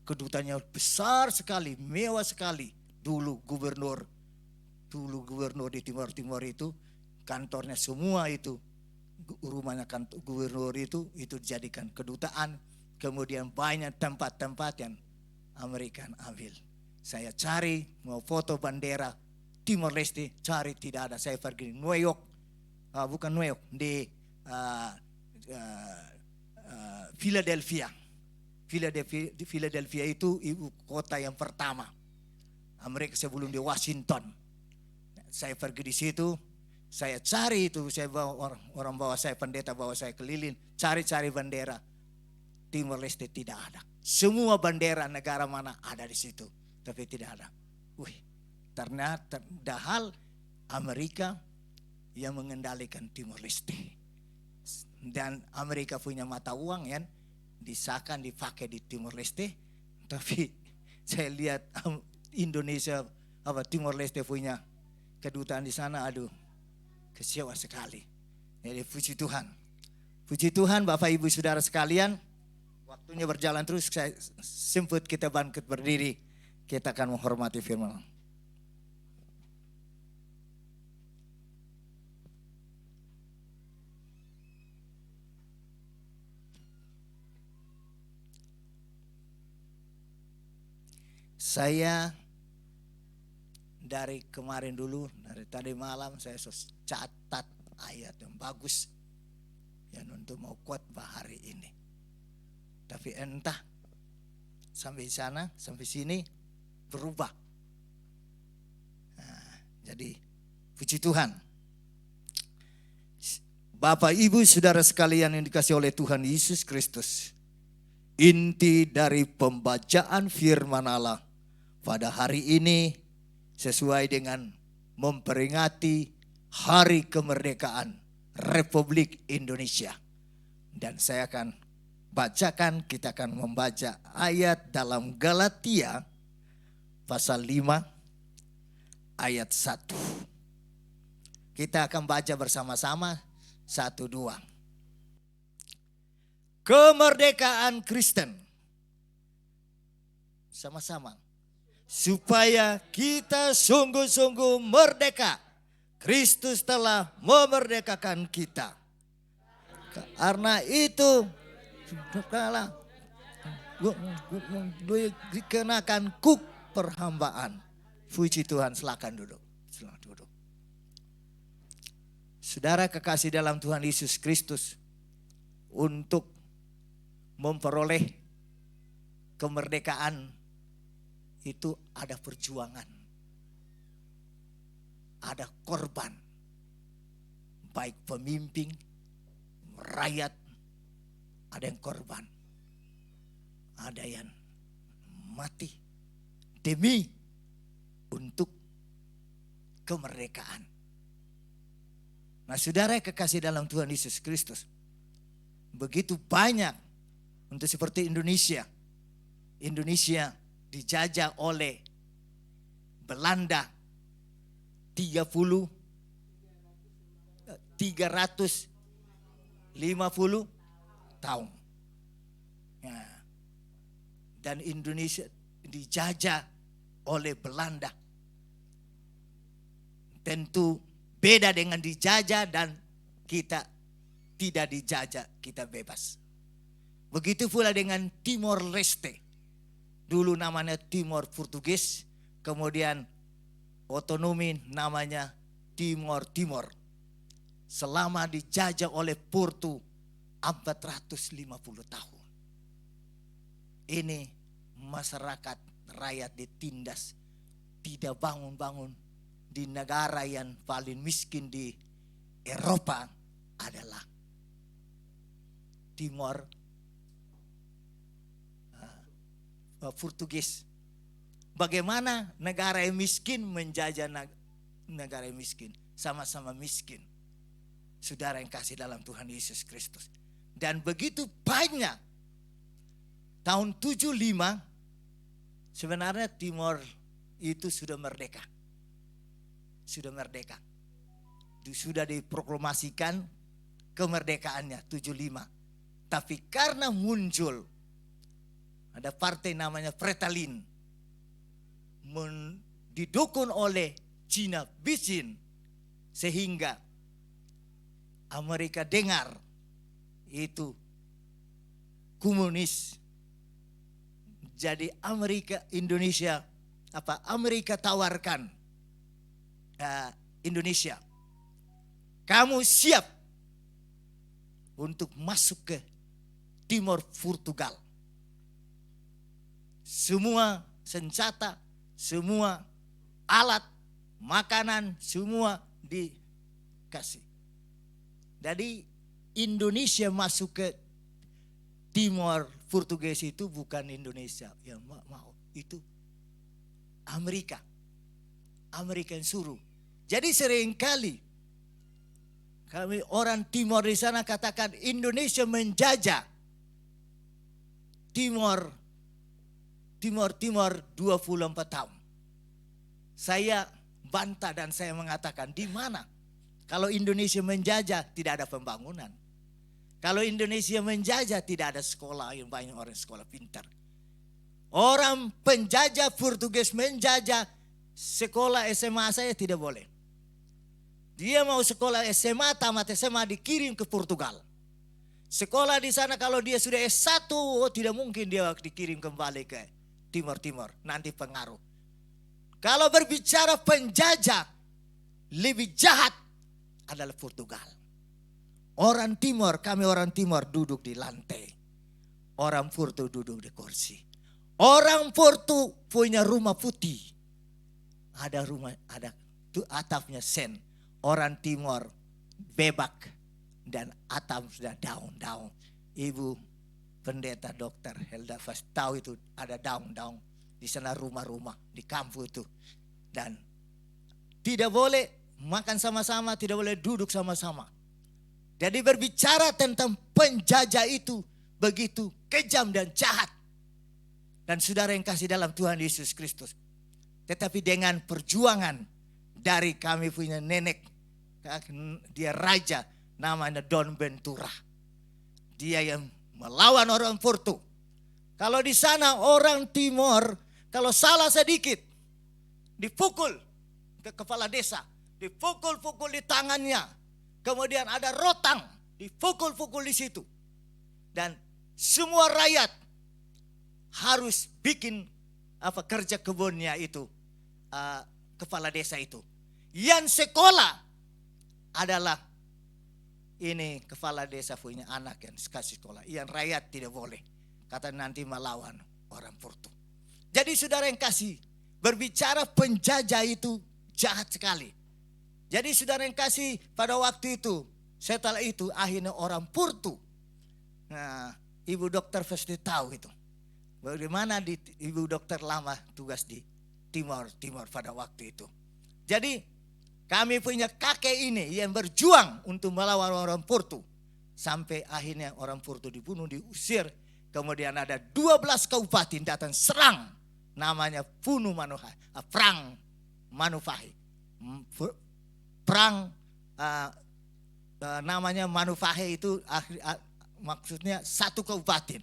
[SPEAKER 6] Kedutaannya besar sekali, mewah sekali. Dulu gubernur di Timor itu, kantornya semua itu, rumahnya kantor gubernur itu dijadikan kedutaan. Kemudian banyak tempat-tempat yang Amerika ambil. Saya cari mau foto bendera Timor Leste, cari tidak ada. Saya pergi di New York, bukan New York, di Philadelphia. Philadelphia itu ibu kota yang pertama Amerika sebelum di Washington. Saya pergi di situ, saya cari itu, saya bawa orang bawa saya, pendeta bawa saya keliling, cari-cari bendera. Timor Leste tidak ada. Semua bendera negara mana ada di situ, tapi tidak ada. Ternyata padahal Amerika yang mengendalikan Timor Leste. Dan Amerika punya mata uang yang disahkan dipakai di Timor Leste. Tapi saya lihat Indonesia Timor Leste punya kedutaan di sana, aduh kecewa sekali. Jadi puji Tuhan. Puji Tuhan Bapak Ibu Saudara sekalian. Waktunya berjalan terus, saya sempat kita bangkit berdiri. Kita akan menghormati firman. Saya dari kemarin dulu, dari tadi malam saya catat ayat yang bagus yang untuk mau khotbah hari ini. Tapi entah sampai sana, sampai sini berubah. Nah, jadi puji Tuhan. Bapak Ibu Saudara sekalian yang dikasihi oleh Tuhan Yesus Kristus. Inti dari pembacaan firman Allah pada hari ini sesuai dengan memperingati Hari Kemerdekaan Republik Indonesia. Dan saya akan bacakan, kita akan membaca ayat dalam Galatia pasal 5 ayat 1. Kita akan baca bersama-sama 1, 2. Kemerdekaan Kristen. Sama-sama. Supaya kita sungguh-sungguh merdeka. Kristus telah memerdekakan kita. Karena itu dikenakan kuk perhambaan. Puji Tuhan, silakan duduk. Silakan duduk. Saudara kekasih dalam Tuhan Yesus Kristus, untuk memperoleh kemerdekaan itu ada perjuangan, ada korban, baik pemimpin, rakyat, ada yang korban, ada yang mati demi untuk kemerdekaan. Nah, saudara kekasih dalam Tuhan Yesus Kristus, begitu banyak untuk seperti Indonesia. Indonesia dijajah oleh Belanda 350 tahun. Nah, dan Indonesia dijajah oleh Belanda. Tentu beda dengan dijajah dan kita tidak dijajah, kita bebas. Begitu pula dengan Timor Leste. Dulu namanya Timor Portugis, kemudian otonomi namanya Timor Timor. Selama dijajah oleh Portu 450 tahun. Ini masyarakat rakyat ditindas, tidak bangun-bangun. Di negara yang paling miskin di Eropa adalah Timor Portugis. Bagaimana negara yang miskin menjajah negara yang miskin, sama-sama miskin. Saudara yang kasih dalam Tuhan Yesus Kristus. Dan begitu banyak tahun 75 sebenarnya Timor itu sudah merdeka. Sudah merdeka. Sudah diproklamasikan kemerdekaannya 75. Tapi karena muncul ada partai namanya Fretilin didukung oleh Cina Beijing, sehingga Amerika dengar itu komunis. Jadi Amerika tawarkan Indonesia, kamu siap untuk masuk ke Timor Portugal. Semua senjata, semua alat, makanan, semua dikasih. Jadi Indonesia masuk ke Timor Portugis itu bukan Indonesia yang mau, itu Amerika. Amerika yang suruh. Jadi seringkali kami orang Timor di sana katakan Indonesia menjajah Timor 24 tahun. Saya bantah dan saya mengatakan di mana? Kalau Indonesia menjajah tidak ada pembangunan. Kalau Indonesia menjajah tidak ada sekolah yang banyak orang sekolah pintar. Orang penjajah Portugis menjajah sekolah SMA saya tidak boleh. Dia mau sekolah SMA, tamat SMA dikirim ke Portugal. Sekolah di sana kalau dia sudah S1, tidak mungkin dia dikirim kembali ke Timur-Timur. Nanti pengaruh. Kalau berbicara penjajah, lebih jahat adalah Portugal. Orang Timur, kami orang Timur duduk di lantai. Orang Porto duduk di kursi. Orang Porto punya rumah putih. Ada rumah, ada atapnya sen. Orang Timur bebak dan atap sudah daun-daun. Ibu pendeta dokter Helda Fast tahu itu ada daun-daun di sana rumah-rumah di kampung itu. Dan tidak boleh makan sama-sama, tidak boleh duduk sama-sama. Jadi berbicara tentang penjajah itu begitu kejam dan jahat. Dan saudara yang kasih dalam Tuhan Yesus Kristus. Tetapi dengan perjuangan dari kami punya nenek, dia raja namanya Don Ventura. Dia yang melawan orang Porto. Kalau di sana orang Timor, kalau salah sedikit, dipukul ke kepala desa. Dipukul-pukul di tangannya. Kemudian ada rotang, dipukul-pukul di situ. Dan semua rakyat harus bikin kerja kebunnya itu, kepala desa itu. Yang sekolah adalah ini kepala desa punya anak yang kasih sekolah. Yang rakyat tidak boleh. Kata nanti melawan orang Porto. Jadi saudara yang kasih, berbicara penjajah itu jahat sekali. Jadi saudara yang kasih pada waktu itu, setelah itu akhirnya orang Porto. Nah, ibu dokter pasti tahu itu. Bagaimana ibu dokter lama tugas di Timor pada waktu itu. Jadi kami punya kakek ini yang berjuang untuk melawan orang Porto. Sampai akhirnya orang Porto dibunuh, diusir. Kemudian ada 12 kabupaten datang serang. Namanya Perang Manufahi. Perang namanya Manufahi itu maksudnya satu kabupaten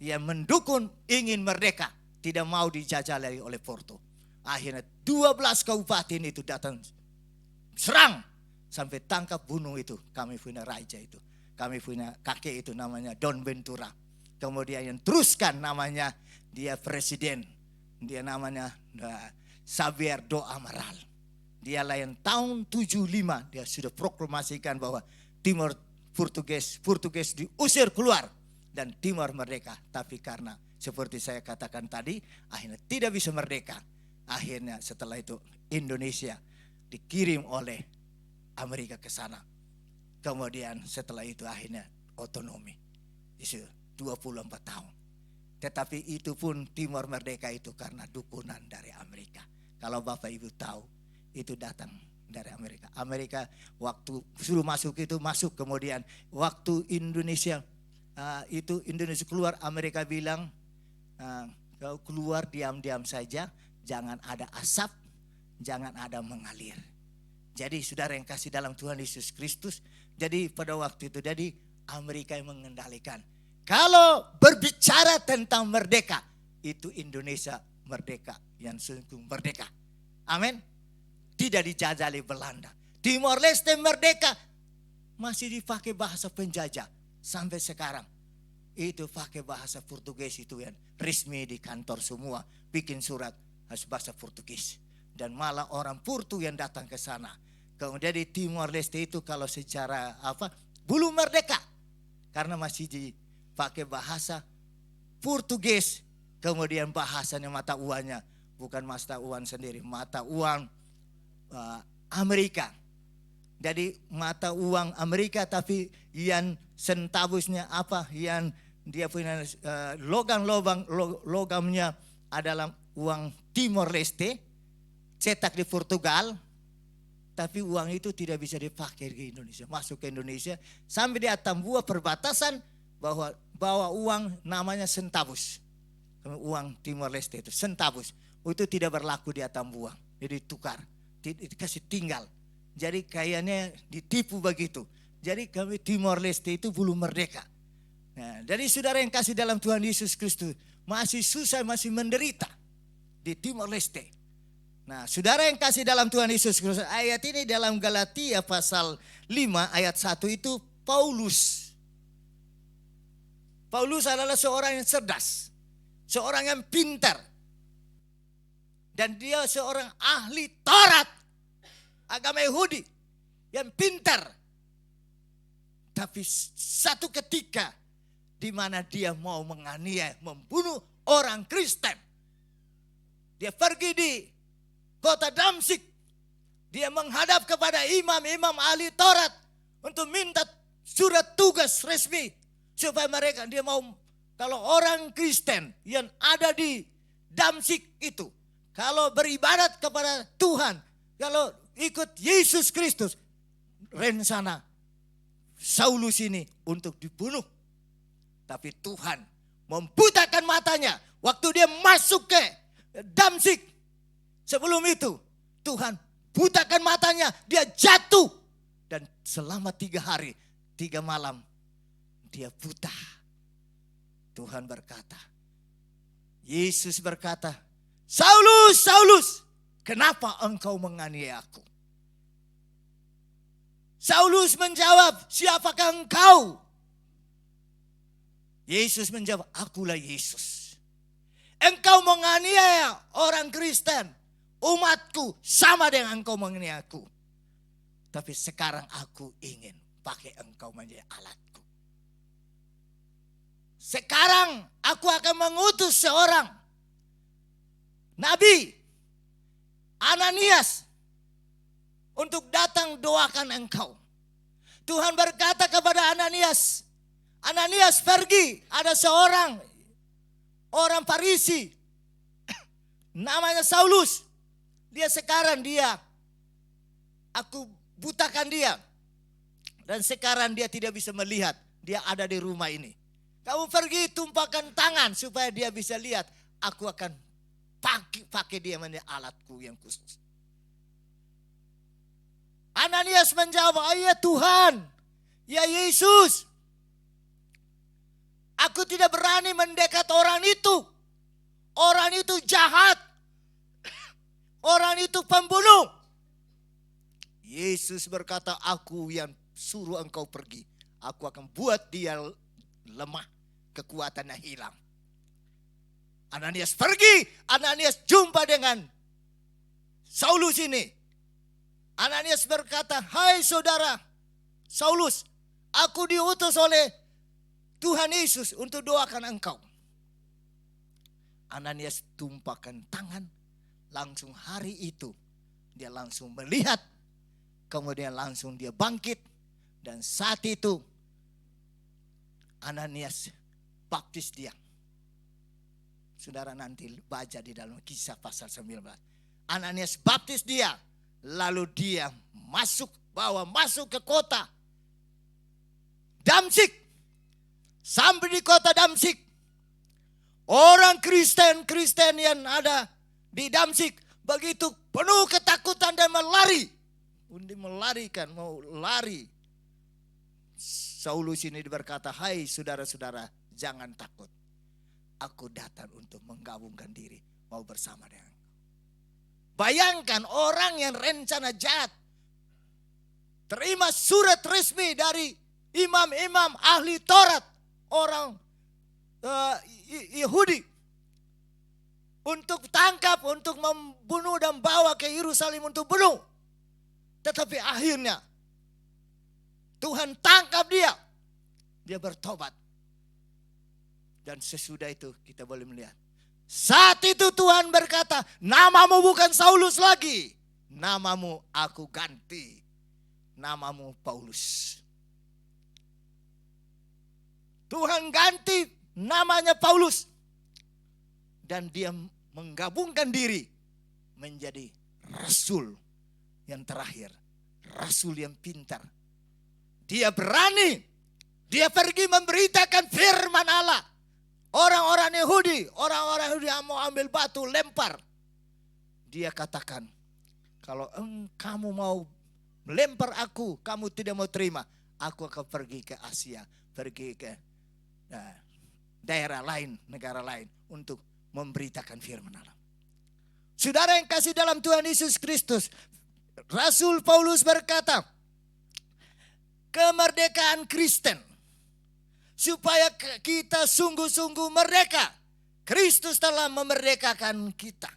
[SPEAKER 6] yang mendukung ingin merdeka, tidak mau dijajah lagi oleh Porto. Akhirnya 12 kabupaten itu datang serang sampai tangkap bunuh itu. Kami punya raja itu, kami punya kakek itu namanya Don Ventura. Kemudian yang teruskan namanya dia presiden, dia namanya Xavier do Amaral. Dialah yang tahun 75 dia sudah proklamasikan bahwa Timor Portugis diusir keluar dan Timor merdeka. Tapi karena seperti saya katakan tadi, akhirnya tidak bisa merdeka. Akhirnya setelah itu Indonesia dikirim oleh Amerika ke sana. Kemudian setelah itu akhirnya otonomi. Itu 24 tahun. Tetapi itu pun Timor merdeka itu karena dukungan dari Amerika. Kalau Bapak Ibu tahu, itu datang dari Amerika. Amerika waktu suruh masuk itu masuk. Kemudian waktu Indonesia Indonesia keluar, Amerika bilang kau keluar diam-diam saja, jangan ada asap, jangan ada mengalir. Jadi saudara yang kasih dalam Tuhan Yesus Kristus, jadi pada waktu itu jadi Amerika yang mengendalikan. Kalau berbicara tentang merdeka, itu Indonesia merdeka, yang sungguh merdeka. Amin. Tidak dijajah oleh Belanda. Timor Leste merdeka, masih dipakai bahasa penjajah sampai sekarang. Itu pakai bahasa Portugis itu yang resmi di kantor semua, bikin surat harus bahasa Portugis. Dan malah orang Porto yang datang ke sana. Kemudian di Timor Leste itu kalau secara belum merdeka, karena masih dipakai bahasa Portugis. Kemudian bahasanya mata uangnya bukan mata uang sendiri, mata uang Amerika. Jadi mata uang Amerika tapi yang centavusnya yang dia punya logamnya adalah uang Timor Leste. cetak di Portugal, tapi uang itu tidak bisa dipakai di Indonesia. Masuk ke Indonesia sampai di Atambua perbatasan bawa uang namanya centavos. Uang Timor Leste itu centavos. Itu tidak berlaku di Atambua. Jadi tukar, dikasih tinggal. Jadi kayaknya ditipu begitu. Jadi kami Timor Leste itu belum merdeka. Nah, dari saudara yang kasih dalam Tuhan Yesus Kristus masih susah, masih menderita di Timor Leste. Nah, saudara yang kasih dalam Tuhan Yesus Kristus, ayat ini dalam Galatia pasal 5 ayat 1 itu Paulus. Paulus adalah seorang yang cerdas, seorang yang pintar. Dan dia seorang ahli Taurat, agama Yahudi yang pintar. Tapi satu ketika di mana dia mau menganiaya, membunuh orang Kristen. Dia pergi di kota Damsyik. Dia menghadap kepada imam-imam ahli Taurat untuk minta surat tugas resmi supaya mereka, dia mau, kalau orang Kristen yang ada di Damsyik itu, kalau beribadat kepada Tuhan, kalau ikut Yesus Kristus, rencana Saulus ini untuk dibunuh. Tapi Tuhan membutakan matanya waktu dia masuk ke Damsyik. Sebelum itu Tuhan butakan matanya, dia jatuh. Dan selama 3 hari 3 malam dia buta. Tuhan berkata, Yesus berkata, Saulus, Saulus, kenapa engkau menganiaya aku? Saulus menjawab, siapakah engkau? Yesus menjawab, akulah Yesus. Engkau menganiaya orang Kristen, umatku, sama dengan engkau menganiaya aku. Tapi sekarang aku ingin pakai engkau menjadi alatku. Sekarang aku akan mengutus seorang nabi, Ananias, untuk datang doakan engkau. Tuhan berkata kepada Ananias, Ananias pergi, ada seorang orang Farisi namanya Saulus. Aku butakan dia. Dan sekarang dia tidak bisa melihat, dia ada di rumah ini. Kamu pergi tumpahkan tangan supaya dia bisa lihat. Aku akan pakai dia menjadi alatku yang khusus. Ananias menjawab, ya Tuhan, ya Yesus, aku tidak berani mendekat orang itu. Orang itu jahat. Orang itu pembunuh. Yesus berkata, aku yang suruh engkau pergi. Aku akan buat dia lemah, kekuatannya hilang. Ananias pergi. Ananias jumpa dengan Saulus ini. Ananias berkata, hai saudara Saulus, aku diutus oleh Tuhan Yesus untuk doakan engkau. Ananias tumpahkan tangan, langsung hari itu dia langsung melihat, kemudian langsung dia bangkit. Dan saat itu Ananias baptis dia. Saudara nanti baca di dalam Kisah pasal 19. Ananias baptis dia, lalu dia masuk ke kota Damsyik. Sampai di kota Damsyik, orang Kristen yang ada di Damsyik begitu penuh ketakutan dan melari. Mau lari. Saulus ini berkata, hai saudara-saudara, jangan takut. Aku datang untuk menggabungkan diri, mau bersama dengan. Bayangkan orang yang rencana jahat terima surat resmi dari imam-imam ahli Taurat, orang Yahudi, untuk tangkap, untuk membunuh dan bawa ke Yerusalem untuk bunuh. Tetapi akhirnya Tuhan tangkap dia. Dia bertobat. Dan sesudah itu kita boleh melihat. Saat itu Tuhan berkata, namamu bukan Saulus lagi. Namamu aku ganti. Namamu Paulus. Tuhan ganti namanya Paulus. Dan dia menggabungkan diri menjadi rasul yang terakhir, rasul yang pintar. Dia berani, dia pergi memberitakan firman Allah. Orang-orang Yahudi yang mau ambil batu lempar. Dia katakan, kalau kamu mau melempar aku, kamu tidak mau terima, aku akan pergi ke Asia, pergi ke daerah lain, negara lain untuk memberitakan firman Allah. Saudara yang kasih dalam Tuhan Yesus Kristus, Rasul Paulus berkata, kemerdekaan Kristen, supaya kita sungguh-sungguh merdeka. Kristus telah memerdekakan kita.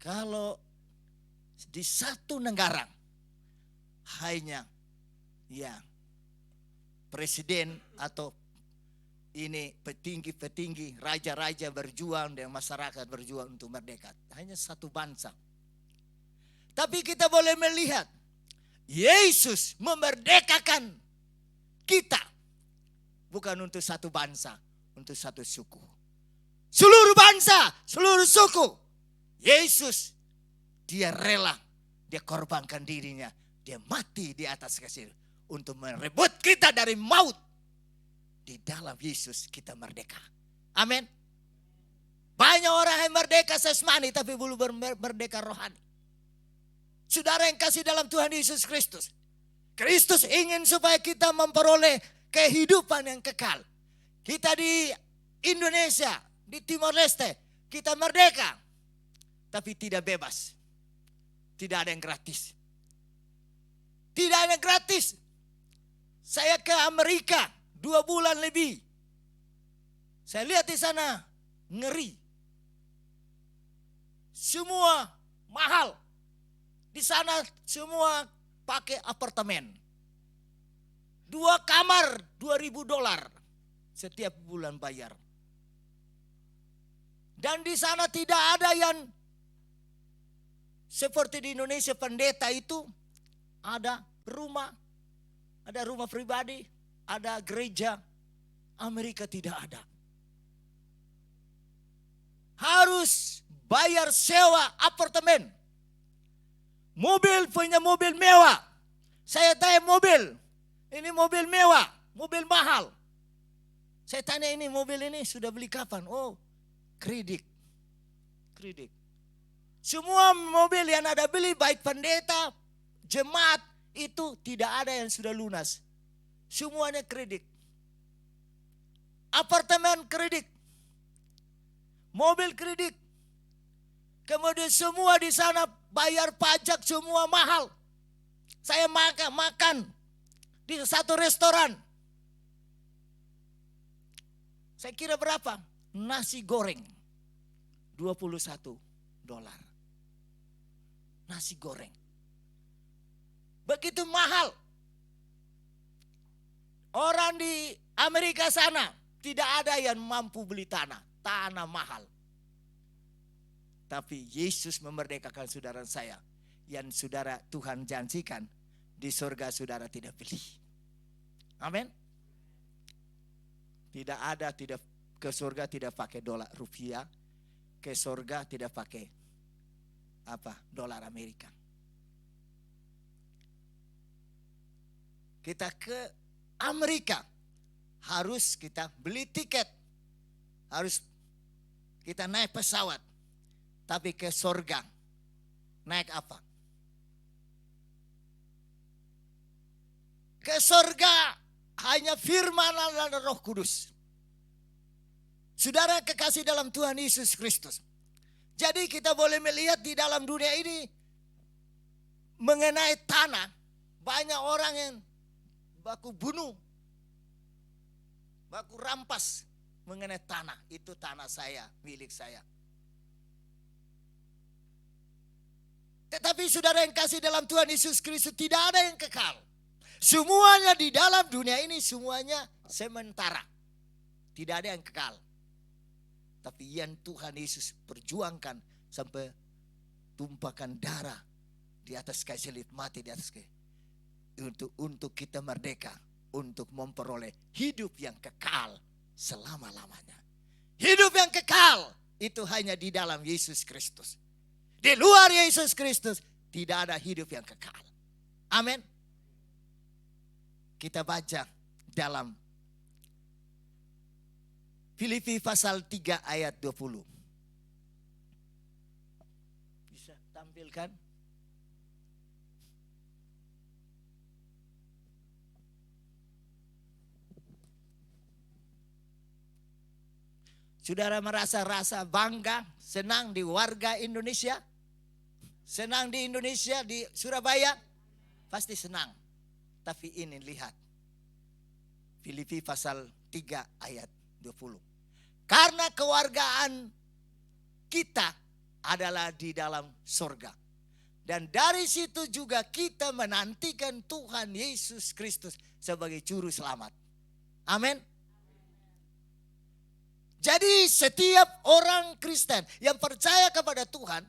[SPEAKER 6] Kalau di satu negara hanya presiden atau ini petinggi-petinggi, raja-raja berjuang dan masyarakat berjuang untuk merdeka. Hanya satu bangsa. Tapi kita boleh melihat Yesus memerdekakan kita. Bukan untuk satu bangsa, untuk satu suku. Seluruh bangsa, seluruh suku. Yesus, dia rela, dia korbankan dirinya. Dia mati di atas kayu untuk merebut kita dari maut. Di dalam Yesus kita merdeka. Amin. Banyak orang yang merdeka jasmani tapi belum merdeka rohani. Saudara yang kasih dalam Tuhan Yesus Kristus. Kristus ingin supaya kita memperoleh kehidupan yang kekal. Kita di Indonesia, di Timor Leste, kita merdeka. Tapi tidak bebas. Tidak ada yang gratis. Tidak ada yang gratis. Saya ke Amerika 2 bulan lebih. Saya lihat di sana ngeri. Semua mahal. Di sana semua pakai apartemen. 2 kamar $2.000 setiap bulan bayar. Dan di sana tidak ada yang seperti di Indonesia pendeta itu ada rumah pribadi, ada gereja. Amerika tidak ada. Harus bayar sewa apartemen. Mobil punya mobil mewah. Saya tanya mobil. Ini mobil mewah, mobil mahal. Saya tanya ini mobil ini sudah beli kapan? Oh, kredit. Semua mobil yang ada beli baik pendeta, jemaat itu tidak ada yang sudah lunas. Semuanya kredit. Apartemen kredit. Mobil kredit. Kemudian semua di sana bayar pajak semua mahal. Saya makan di satu restoran. Saya kira berapa? Nasi goreng $21. Nasi goreng. Begitu mahal. Orang di Amerika sana tidak ada yang mampu beli tanah. Tanah mahal. Tapi Yesus memerdekakan saudara saya. Yang saudara Tuhan janjikan. Di surga saudara tidak beli. Amin. Tidak ada, ke surga tidak pakai dolar rupiah. Ke surga tidak pakai dolar Amerika. Kita ke Amerika. Harus kita beli tiket. Harus kita naik pesawat. Tapi ke surga naik apa? Ke surga hanya firman Allah dan Roh Kudus. Saudara kekasih dalam Tuhan Yesus Kristus. Jadi kita boleh melihat di dalam dunia ini mengenai tanah, banyak orang yang baku bunuh, baku rampas mengenai tanah. Itu tanah saya, milik saya. Tetapi saudara yang kasih dalam Tuhan Yesus Kristus, tidak ada yang kekal. Semuanya di dalam dunia ini semuanya sementara. Tidak ada yang kekal. Tapi yang Tuhan Yesus perjuangkan sampai tumpahkan darah di atas kayu salib, mati di atas kayu. Untuk kita merdeka, untuk memperoleh hidup yang kekal selama-lamanya. Hidup yang kekal itu hanya di dalam Yesus Kristus. Di luar Yesus Kristus tidak ada hidup yang kekal. Amin. Kita baca dalam Filipi pasal 3 ayat 20. Bisa tampilkan? Saudara merasa bangga, senang di warga Indonesia? Senang di Indonesia, di Surabaya? Pasti senang. Tapi ini lihat. Filipi pasal 3 ayat 20. Karena kewargaan kita adalah di dalam surga. Dan dari situ juga kita menantikan Tuhan Yesus Kristus sebagai juru selamat. Amin. Jadi setiap orang Kristen yang percaya kepada Tuhan,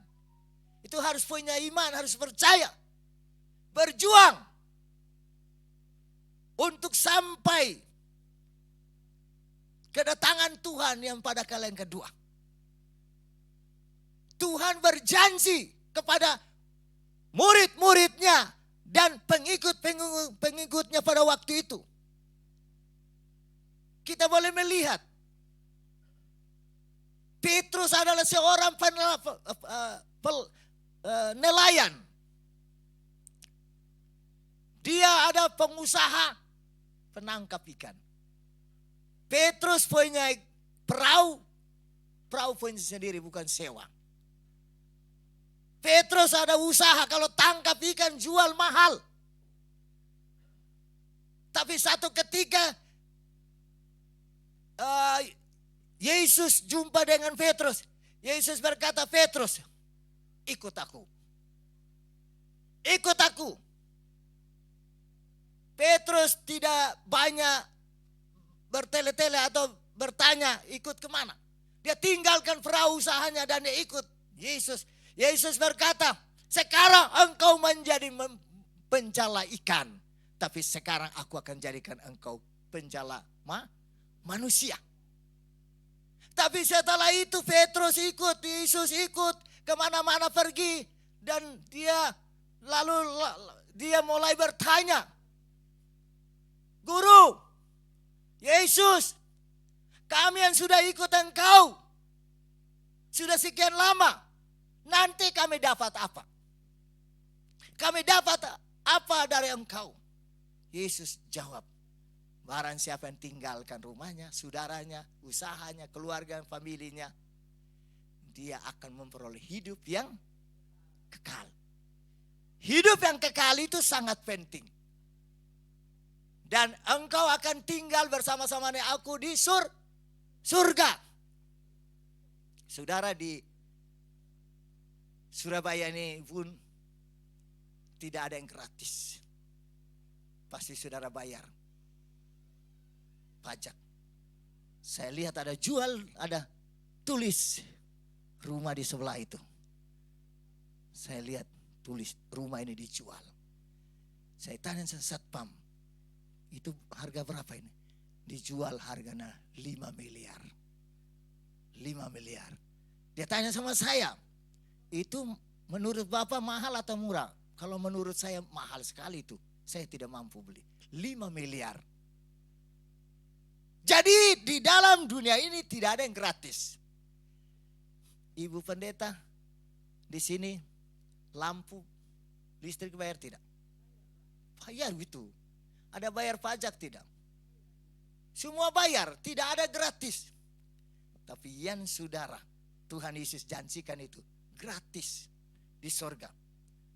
[SPEAKER 6] itu harus punya iman, harus percaya. Berjuang untuk sampai kedatangan Tuhan yang pada kali yang kedua. Tuhan berjanji kepada murid-muridnya dan pengikut-pengikutnya pada waktu itu. Kita boleh melihat Petrus adalah seorang nelayan. Dia ada pengusaha penangkap ikan. Petrus punya perahu punya sendiri, bukan sewa. Petrus ada usaha, kalau tangkap ikan jual mahal. Tapi satu ketika Yesus jumpa dengan Petrus. Yesus berkata, Petrus, ikut aku. Ikut aku. Petrus tidak banyak bertele-tele atau bertanya ikut kemana. Dia tinggalkan perahu usahanya dan dia ikut Yesus. Yesus berkata, sekarang engkau menjadi penjala ikan. Tapi sekarang aku akan jadikan engkau penjala manusia. Tapi setelah itu Petrus ikut, Yesus ikut kemana-mana pergi. Dan dia mulai bertanya, Guru, Yesus, kami yang sudah ikut engkau sudah sekian lama, nanti kami dapat apa? Kami dapat apa dari engkau? Yesus jawab, barang siapa yang tinggalkan rumahnya, saudaranya, usahanya, keluarga, familinya, dia akan memperoleh hidup yang kekal. Hidup yang kekal itu sangat penting. Dan engkau akan tinggal bersama-sama dengan aku di surga. Saudara, di Surabaya ini pun tidak ada yang gratis. Pasti saudara bayar pajak. Saya lihat ada tulis rumah di sebelah itu. Saya lihat tulis rumah ini dijual. Saya tanya satpam, itu harga berapa ini? Dijual harganya 5 miliar. 5 miliar. Dia tanya sama saya, itu menurut Bapak mahal atau murah? Kalau menurut saya mahal sekali itu. Saya tidak mampu beli. 5 miliar. Jadi di dalam dunia ini tidak ada yang gratis. Ibu pendeta, di sini lampu, listrik bayar tidak? Bayar gitu. Ada bayar pajak tidak? Semua bayar, tidak ada gratis. Tapi yang saudara, Tuhan Yesus janjikan itu gratis di sorga.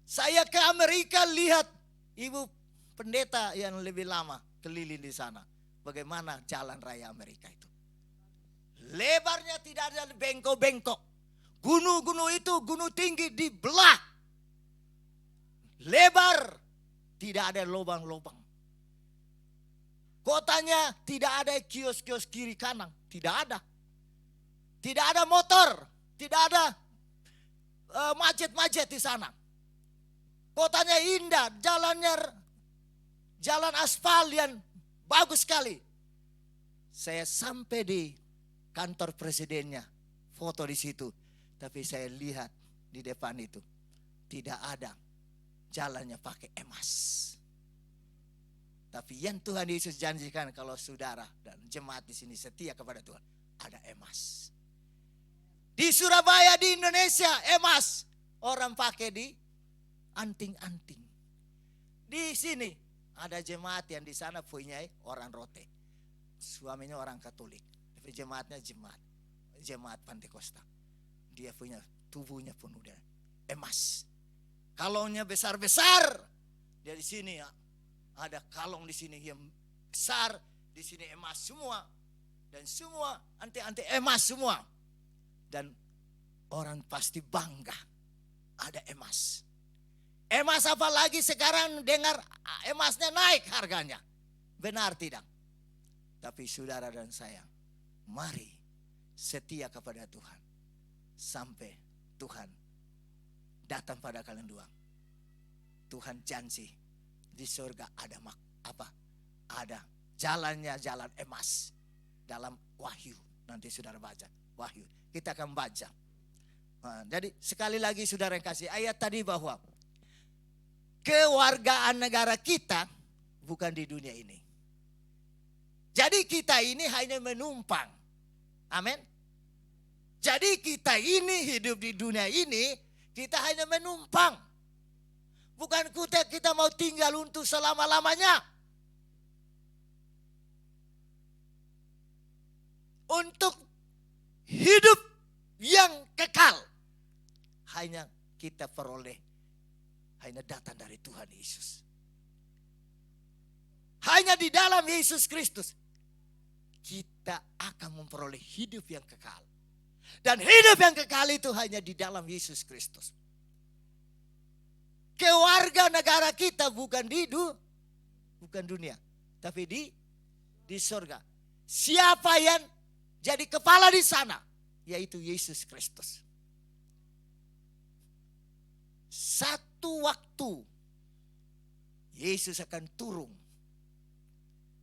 [SPEAKER 6] Saya ke Amerika lihat ibu pendeta yang lebih lama keliling di sana. Bagaimana jalan raya Amerika itu. Lebarnya tidak ada bengkok-bengkok. Gunung-gunung itu gunung tinggi dibelah. Lebar, tidak ada lubang-lubang. Kotanya tidak ada kios-kios kiri kanan, tidak ada. Tidak ada motor, tidak ada macet-macet di sana. Kotanya indah, jalan aspal yang bagus sekali. Saya sampai di kantor presidennya, foto di situ. Tapi saya lihat di depan itu tidak ada jalannya pakai emas. Tapi yang Tuhan Yesus janjikan kalau saudara dan jemaat di sini setia kepada Tuhan, ada emas. Di Surabaya, di Indonesia, emas orang pakai di anting-anting. Di sini ada jemaat yang di sana punya orang Rote. Suaminya orang Katolik, tapi jemaatnya jemaat Pantekosta. Dia punya tubuhnya pun udah emas. Kalongnya besar-besar. Dia di sini ya. Ada kalong di sini yang besar, di sini emas semua. Dan semua anti-anti emas semua. Dan orang pasti bangga ada emas. Emas apalagi sekarang dengar emasnya naik harganya. Benar tidak? Tapi saudara dan saya, mari setia kepada Tuhan. Sampai Tuhan datang pada kalian dua. Tuhan janji di surga ada ada jalannya jalan emas dalam Wahyu. Nanti saudara baca Wahyu. Kita akan baca. Nah, jadi sekali lagi saudara yang kasih ayat tadi bahwa kewargaan negara kita bukan di dunia ini. Jadi kita ini hanya menumpang. Amin. Jadi kita ini hidup di dunia ini, kita hanya menumpang. Bukan kita mau tinggal untuk selama-lamanya. Untuk hidup yang kekal. Hanya kita peroleh. Hanya datang dari Tuhan Yesus. Hanya di dalam Yesus Kristus. Kita akan memperoleh hidup yang kekal. Dan hidup yang kekal itu hanya di dalam Yesus Kristus. Kewarga negara kita bukan bukan dunia, tapi di surga. Siapa yang jadi kepala di sana? Yaitu Yesus Kristus. Satu waktu Yesus akan turun.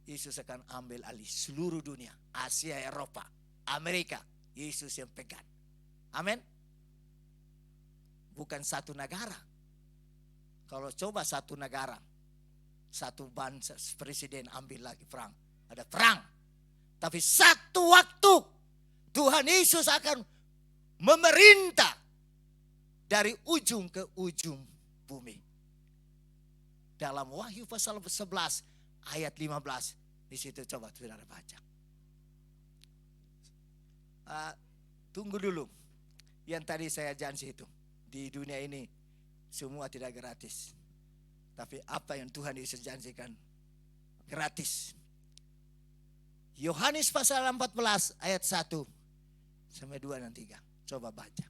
[SPEAKER 6] Yesus akan ambil alih seluruh dunia, Asia, Eropa, Amerika. Yesus yang pegang. Amin. Bukan satu negara. Kalau coba satu negara, satu bangsa, presiden ambil lagi perang. Ada perang. Tapi satu waktu Tuhan Yesus akan memerintah dari ujung ke ujung bumi. Dalam Wahyu pasal 11 ayat 15. Di situ coba saudara baca. Tunggu dulu. Yang tadi saya janji itu. Di dunia ini semua tidak gratis. Tapi apa yang Tuhan Yesus janjikan gratis. Yohanes pasal 14 ayat 1 sampai 2 dan 3. Coba baca.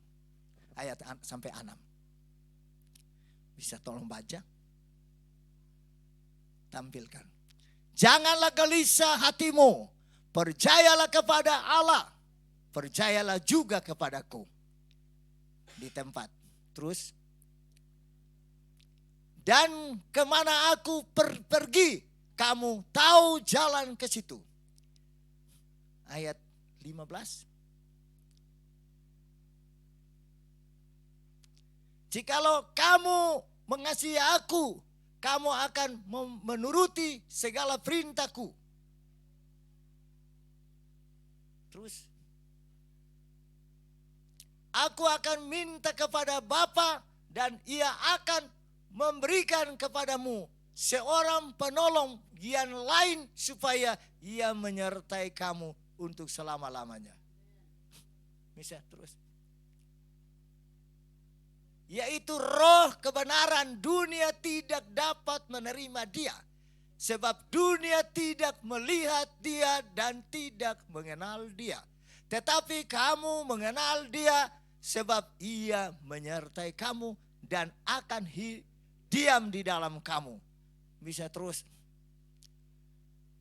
[SPEAKER 6] Ayat sampai 6. Bisa tolong baca? Tampilkan. Janganlah gelisah hatimu. Percayalah kepada Allah. Percayalah juga kepadaku. Di tempat. Terus. Dan kemana aku pergi, kamu tahu jalan ke situ. Ayat 15. Jikalau kamu mengasihi aku, kamu akan menuruti segala perintahku. Terus. Aku akan minta kepada Bapa dan ia akan memberikan kepadamu seorang penolong yang lain supaya ia menyertai kamu untuk selama-lamanya. Bisa terus. Yaitu roh kebenaran, dunia tidak dapat menerima dia. Sebab dunia tidak melihat dia dan tidak mengenal dia. Tetapi kamu mengenal dia sebab ia menyertai kamu dan akan diam di dalam kamu. Bisa terus.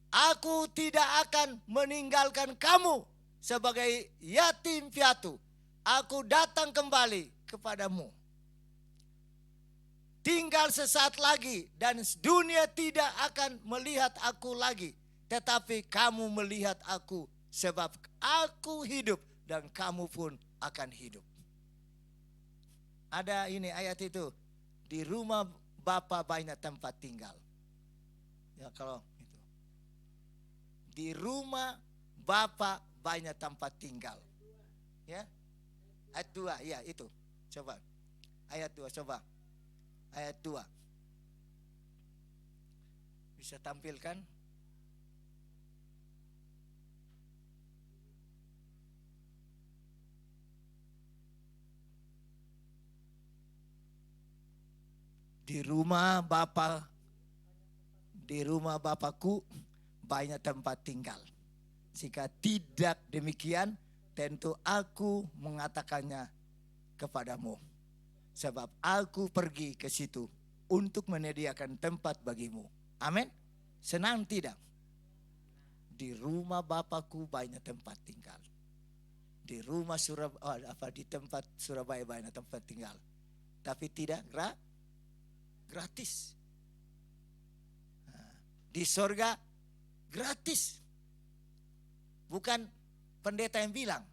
[SPEAKER 6] Aku tidak akan meninggalkan kamu sebagai yatim piatu. Aku datang kembali kepadamu. Tinggal sesaat lagi dan dunia tidak akan melihat aku lagi. Tetapi kamu melihat aku sebab aku hidup dan kamu pun akan hidup. Ada ini ayat itu. Di rumah Bapa banyak tempat tinggal. Ya kalau itu. Di rumah Bapa banyak tempat tinggal. Ya. Ayat 2, ya itu. Coba. Ayat 2, coba. Ayat 2. Bisa tampilkan? Di rumah Bapakku banyak tempat tinggal. Jika tidak demikian, tentu aku mengatakannya kepadamu. Sebab aku pergi ke situ untuk menyediakan tempat bagimu. Amin. Senang tidak? Di rumah Bapakku banyak tempat tinggal. Di rumah di tempat Surabaya banyak tempat tinggal. Tapi tidak gratis. Di sorga gratis. Bukan pendeta yang bilang.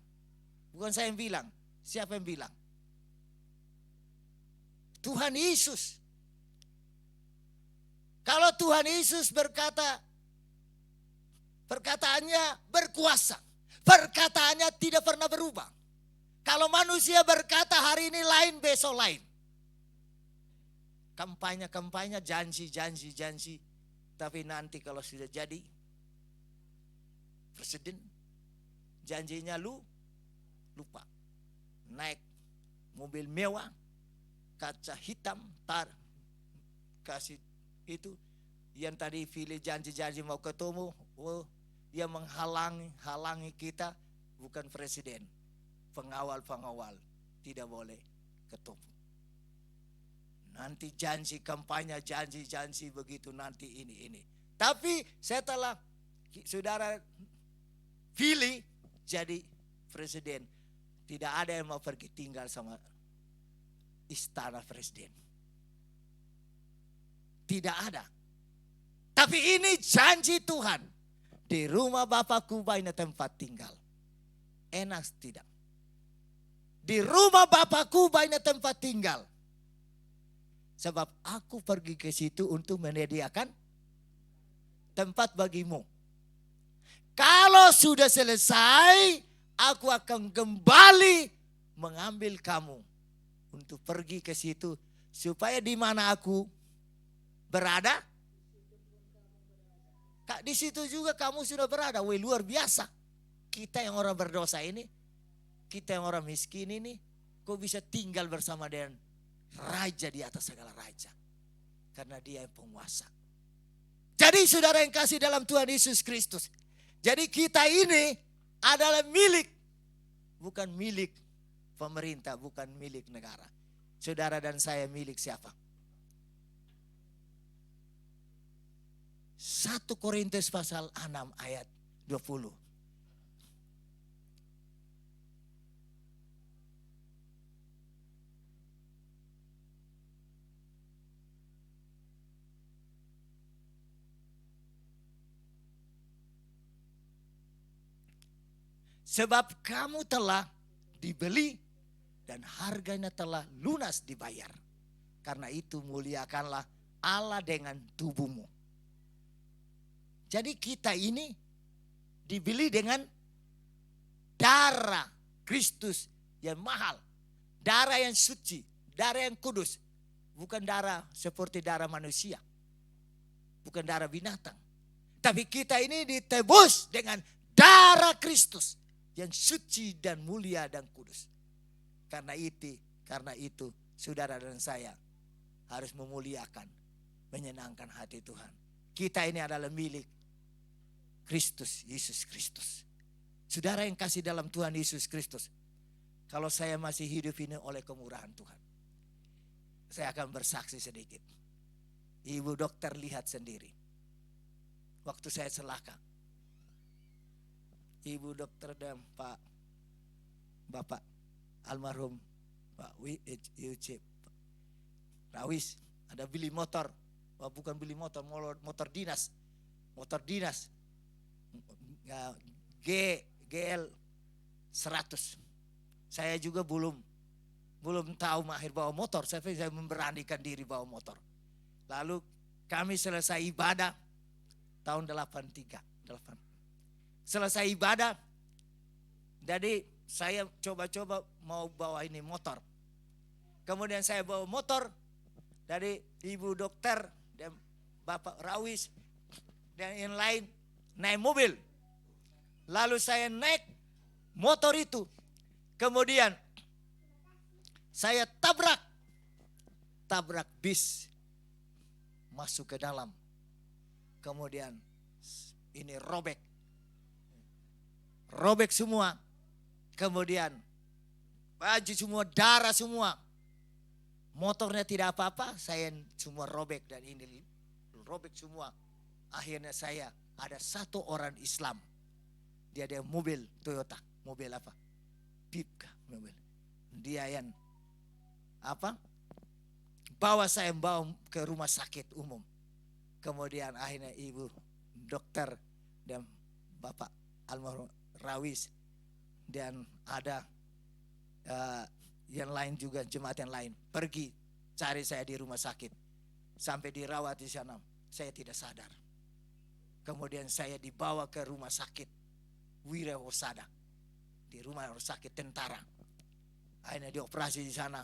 [SPEAKER 6] Bukan saya yang bilang. Siapa yang bilang? Tuhan Yesus. Kalau Tuhan Yesus berkata, perkataannya berkuasa. Perkataannya tidak pernah berubah. Kalau manusia berkata hari ini lain, besok lain. Kampanye, janji. Tapi nanti kalau sudah jadi presiden, janjinya lupa. Naik mobil mewah, kaca hitam, kasih itu. Yang tadi pilih janji mau ketemu, dia menghalangi kita, bukan presiden. Pengawal tidak boleh ketemu. Nanti janji kampanye, janji begitu nanti ini. Tapi setelah saudara pilih jadi presiden, tidak ada yang mau pergi tinggal sama istana presiden. Tidak ada. Tapi ini janji Tuhan. Di rumah Bapakku banyak tempat tinggal. Enak tidak? Di rumah Bapakku banyak tempat tinggal. Sebab aku pergi ke situ untuk menyediakan tempat bagimu. Kalau sudah selesai, aku akan kembali mengambil kamu untuk pergi ke situ. Supaya di mana aku berada, di situ juga kamu sudah berada. Wih, luar biasa. Kita yang orang berdosa ini, kita yang orang miskin ini, kok bisa tinggal bersama dengan raja di atas segala raja. Karena dia yang penguasa. Jadi saudara yang kasih dalam Tuhan Yesus Kristus. Jadi kita ini adalah milik. Bukan milik pemerintah, bukan milik negara. Saudara dan saya milik siapa? 1 Korintus pasal 6 ayat 20. Sebab kamu telah dibeli dan harganya telah lunas dibayar. Karena itu muliakanlah Allah dengan tubuhmu. Jadi kita ini dibeli dengan darah Kristus yang mahal. Darah yang suci, darah yang kudus. Bukan darah seperti darah manusia. Bukan darah binatang. Tapi kita ini ditebus dengan darah Kristus yang suci dan mulia dan kudus. Karena itu saudara dan saya harus memuliakan, menyenangkan hati Tuhan. Kita ini adalah milik Kristus, Yesus Kristus. Saudara yang kasih dalam Tuhan Yesus Kristus. Kalau saya masih hidup ini oleh kemurahan Tuhan. Saya akan bersaksi sedikit. Ibu dokter lihat sendiri. Waktu saya celaka. Ibu dokter dan Bapak almarhum Pak Yucip Rawis ada beli motor. Bukan beli motor, motor dinas. Motor dinas. GL 100. Saya juga belum belum tahu mahir bawa motor, saya memberanikan diri bawa motor. Lalu kami selesai ibadah tahun 83. Selesai ibadah, jadi saya coba-coba mau bawa ini motor. Kemudian saya bawa motor, dari ibu dokter dan Bapak Rawis dan yang lain naik mobil. Lalu saya naik motor itu. Kemudian saya tabrak bis masuk ke dalam. Kemudian ini robek semua. Kemudian baju semua, darah semua. Motornya tidak apa-apa, saya semua robek dan ini robek semua. Akhirnya saya ada satu orang Islam. Dia ada mobil Toyota, mobil apa? Pipka mobil. Dia yang apa? Bawa ke rumah sakit umum. Kemudian akhirnya ibu dokter dan Bapak almarhum Rawis dan ada yang lain juga, jemaat yang lain pergi cari saya di rumah sakit. Sampai dirawat di sana, saya tidak sadar. Kemudian saya dibawa ke rumah sakit Wirahosada, di rumah sakit tentara. Akhirnya dioperasi di sana,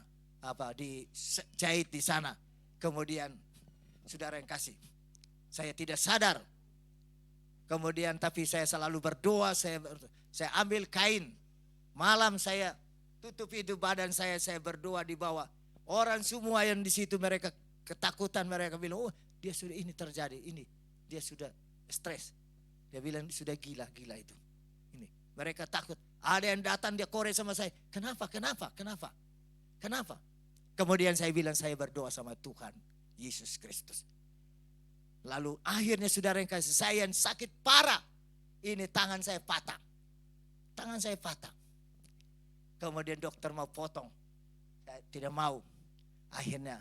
[SPEAKER 6] dijahit di sana. Kemudian saudara yang kasih, saya tidak sadar. Kemudian tapi saya selalu berdoa, saya ambil kain. Malam saya tutup itu badan saya berdoa di bawah. Orang semua yang di situ mereka ketakutan, mereka bilang, oh dia sudah ini terjadi, ini dia sudah stres. Dia bilang sudah gila itu. Ini mereka takut. Ada yang datang dia korek sama saya. Kenapa? Kemudian saya bilang saya berdoa sama Tuhan Yesus Kristus. Lalu akhirnya saudara yang kasih, saya yang sakit parah. Ini tangan saya patah. Kemudian dokter mau potong. Saya tidak mau. Akhirnya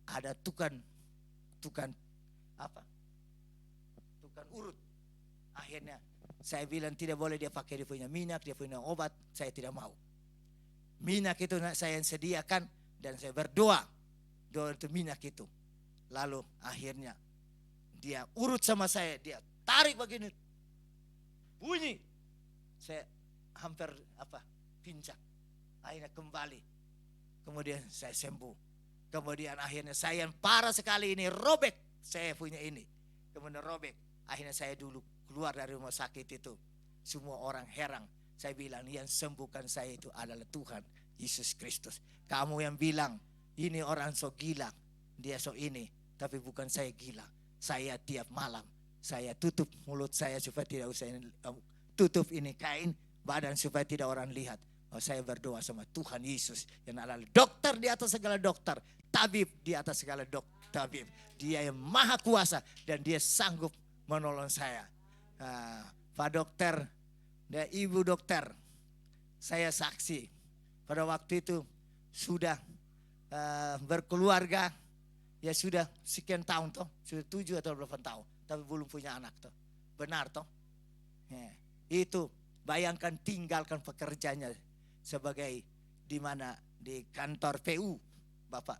[SPEAKER 6] ada tukang urut. Akhirnya saya bilang tidak boleh dia pakai dia punya minyak, dia punya obat. Saya tidak mau. Minyak itu saya yang sediakan dan saya berdoa. Doa untuk minyak itu. Lalu akhirnya dia urut sama saya. Dia tarik begini. Bunyi. Saya hampir pincang. Akhirnya kembali. Kemudian saya sembuh. Kemudian akhirnya saya yang parah sekali ini robek. Saya punya ini. Kemudian robek. Akhirnya saya dulu keluar dari rumah sakit itu. Semua orang heran. Saya bilang yang sembuhkan saya itu adalah Tuhan Yesus Kristus. Kamu yang bilang ini orang so gila. Dia so ini. Tapi bukan saya gila. Saya tiap malam. Saya tutup mulut saya supaya tidak usah tutup ini kain. Badan supaya tidak orang lihat. Saya berdoa sama Tuhan Yesus yang adalah dokter di atas segala dokter, tabib di atas segala tabib. Dia yang maha kuasa dan dia sanggup menolong saya. Pak dokter dan ibu dokter, saya saksi pada waktu itu sudah berkeluarga, ya sudah sekian tahun toh, sudah 7 atau 8 tahun, tapi belum punya anak toh. Benar toh? Itu bayangkan tinggalkan pekerjaannya sebagai di kantor PU Bapak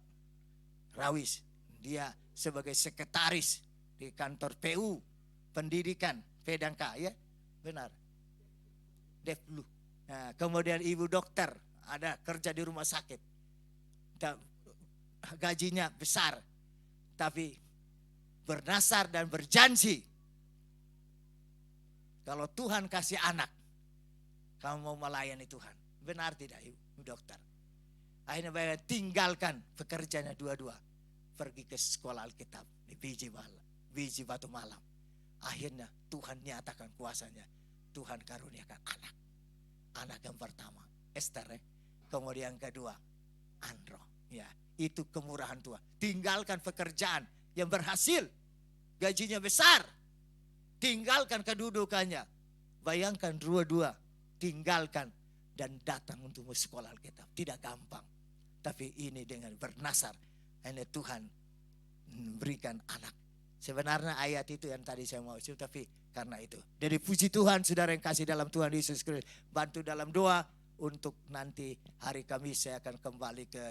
[SPEAKER 6] Rawis, dia sebagai sekretaris di kantor PU pendidikan Pedangka, ya benar. Deplu. Nah, kemudian ibu dokter ada kerja di rumah sakit, gajinya besar, tapi bernasar dan berjanji kalau Tuhan kasih anak, kamu mau melayani Tuhan. Benar tidak ibu dokter? Akhirnya mereka tinggalkan pekerjaannya dua-dua. Pergi ke sekolah Alkitab di Biji Batu Malam. Akhirnya Tuhan nyatakan kuasanya. Tuhan karuniakan anak. Anak yang pertama Esther, kemudian yang kedua Andro. Ya, itu kemurahan Tuhan. Tinggalkan pekerjaan yang berhasil. Gajinya besar. Tinggalkan kedudukannya. Bayangkan dua-dua tinggalkan dan datang untuk sekolah Alkitab. Tidak gampang. Tapi ini dengan bernasar. Ini Tuhan memberikan anak. Sebenarnya ayat itu yang tadi saya mau ucap, tapi karena itu. Jadi puji Tuhan saudara yang kasih dalam Tuhan Yesus Kristus. Bantu dalam doa. untuk nanti hari Kamis saya akan kembali ke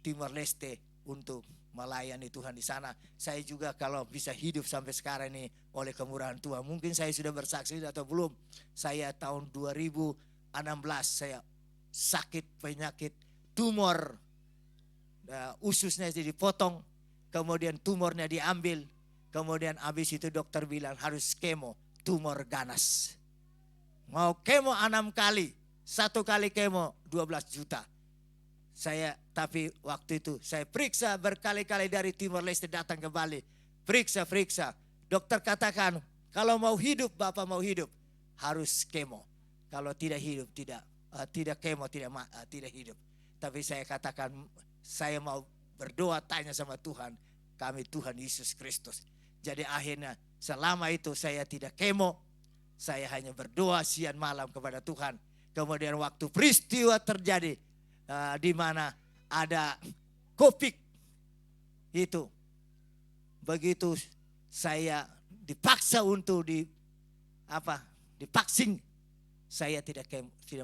[SPEAKER 6] Timor Leste untuk melayani Tuhan di sana. Saya juga kalau bisa hidup sampai sekarang ini oleh kemurahan Tuhan. Mungkin saya sudah bersaksi atau belum. Saya tahun 2016 saya sakit penyakit tumor. Ususnya jadi dipotong. Kemudian tumornya diambil. Kemudian habis itu dokter bilang harus kemo. Tumor ganas. Mau kemo 6 kali. 1 kali kemo 12 juta. Tapi waktu itu saya periksa berkali-kali dari Timor Leste datang ke Bali. Periksa. Dokter katakan kalau mau hidup, Bapak mau hidup harus kemo. Kalau tidak hidup, tidak kemo, tidak hidup. Tapi saya katakan saya mau berdoa tanya sama Tuhan. Kami Tuhan Yesus Kristus. Jadi akhirnya selama itu saya tidak kemo. Saya hanya berdoa siang malam kepada Tuhan. Kemudian waktu peristiwa terjadi. Di mana ada COVID itu. Begitu saya dipaksa untuk divaksin. Saya tidak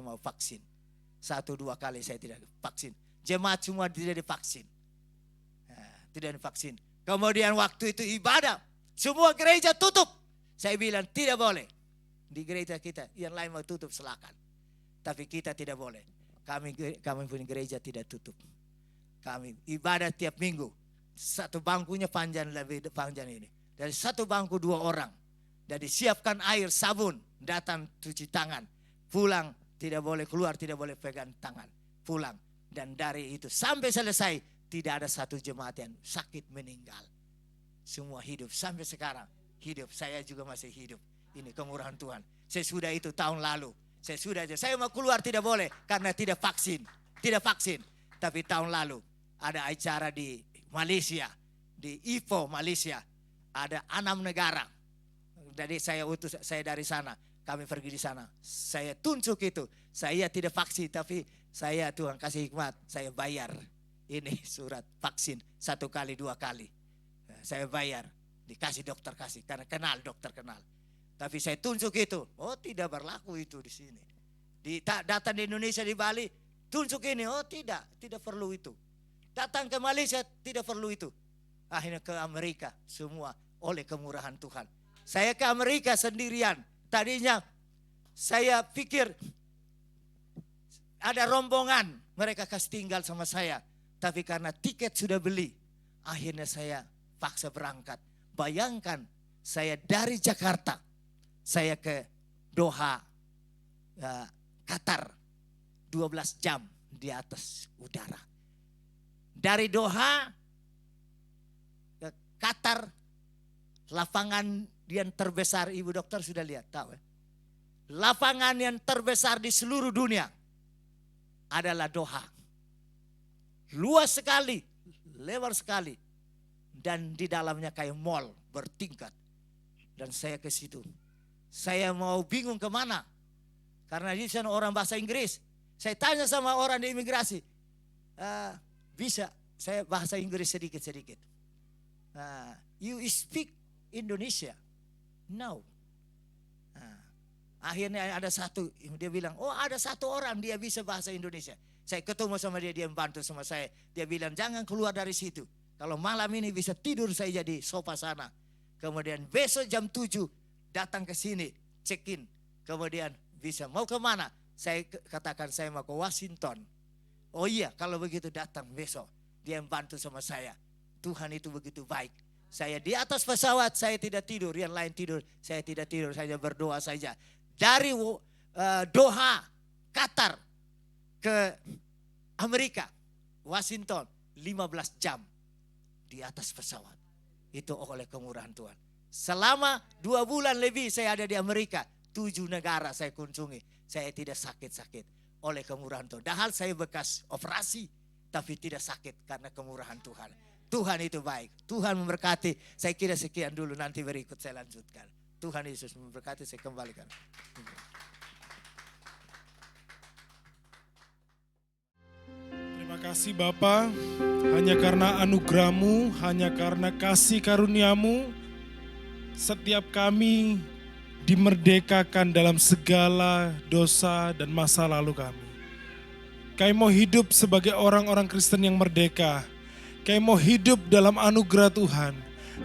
[SPEAKER 6] mau vaksin. 1-2 kali saya tidak vaksin. Jemaat semua tidak divaksin. Tidak divaksin. Kemudian waktu itu ibadah. Semua gereja tutup. Saya bilang tidak boleh. Di gereja kita yang lain mau tutup silakan. Tapi kita tidak boleh. Kami punya gereja tidak tutup. Kami ibadah tiap minggu. Satu bangkunya panjang, lebih panjang ini. Dari satu bangku 2 orang. Jadi siapkan air, sabun. Datang cuci tangan. Pulang tidak boleh keluar, tidak boleh pegang tangan. Pulang. Dan dari itu sampai selesai tidak ada satu jemaat yang sakit meninggal. Semua hidup sampai sekarang. Hidup, saya juga masih hidup. Ini kemurahan Tuhan. Sesudah itu tahun lalu. Saya mau keluar tidak boleh karena tidak vaksin. Tapi tahun lalu ada acara di Malaysia, di Ipoh Malaysia. Ada 6 negara. Jadi saya dari sana. Kami pergi di sana. Saya tunjuk itu. Saya tidak vaksin tapi saya Tuhan kasih hikmat. Saya bayar ini surat vaksin 1 kali 2 kali. Saya bayar. Dikasih dokter kasih karena dokter kenal. Tapi saya tunjuk itu. Oh tidak berlaku itu di sini. Datang di Indonesia di Bali. Tunjuk ini. Oh tidak perlu itu. Datang ke Malaysia tidak perlu itu. Akhirnya ke Amerika. Semua oleh kemurahan Tuhan. Saya ke Amerika sendirian. Tadinya saya pikir ada rombongan. Mereka kasih tinggal sama saya. Tapi karena tiket sudah beli. Akhirnya saya paksa berangkat. Bayangkan saya dari Jakarta. Saya ke Doha, Qatar, 12 jam di atas udara. Dari Doha ke Qatar, lapangan yang terbesar, Ibu Dokter sudah lihat, tahu ya? Lapangan yang terbesar di seluruh dunia adalah Doha. Luas sekali, lebar sekali. Dan di dalamnya kayak mall bertingkat. Dan saya ke situ. Saya mau bingung kemana. Karena di sana orang bahasa Inggris. Saya tanya sama orang di imigrasi. Bisa saya bahasa Inggris sedikit-sedikit. You speak Indonesia? No. Akhirnya ada satu. Dia bilang, oh ada satu orang dia bisa bahasa Indonesia. Saya ketemu sama dia bantu sama saya. Dia bilang jangan keluar dari situ. Kalau malam ini bisa tidur saya jadi sofa sana. Kemudian besok jam 7 datang ke sini, check-in. Kemudian bisa, mau kemana? Saya katakan saya mau ke Washington. Oh iya, kalau begitu datang besok. Dia yang bantu sama saya. Tuhan itu begitu baik. Saya di atas pesawat, saya tidak tidur. Yang lain tidur, saya tidak tidur. Saya berdoa saja. Dari Doha, Qatar ke Amerika, Washington, 15 jam di atas pesawat. Itu oleh kemurahan Tuhan. Selama 2 bulan lebih saya ada di Amerika. 7 negara saya kunjungi. Saya tidak sakit-sakit oleh kemurahan Tuhan. Padahal saya bekas operasi. Tapi tidak sakit karena kemurahan Tuhan. Tuhan itu baik. Tuhan memberkati. Saya kira sekian dulu, nanti berikut saya lanjutkan. Tuhan Yesus memberkati, saya kembalikan.
[SPEAKER 7] Terima kasih Bapa. Hanya karena anugerah-Mu, hanya karena kasih karunia-Mu, setiap kami dimerdekakan dalam segala dosa dan masa lalu kami. Kami mau hidup sebagai orang-orang Kristen yang merdeka. Kami mau hidup dalam anugerah Tuhan.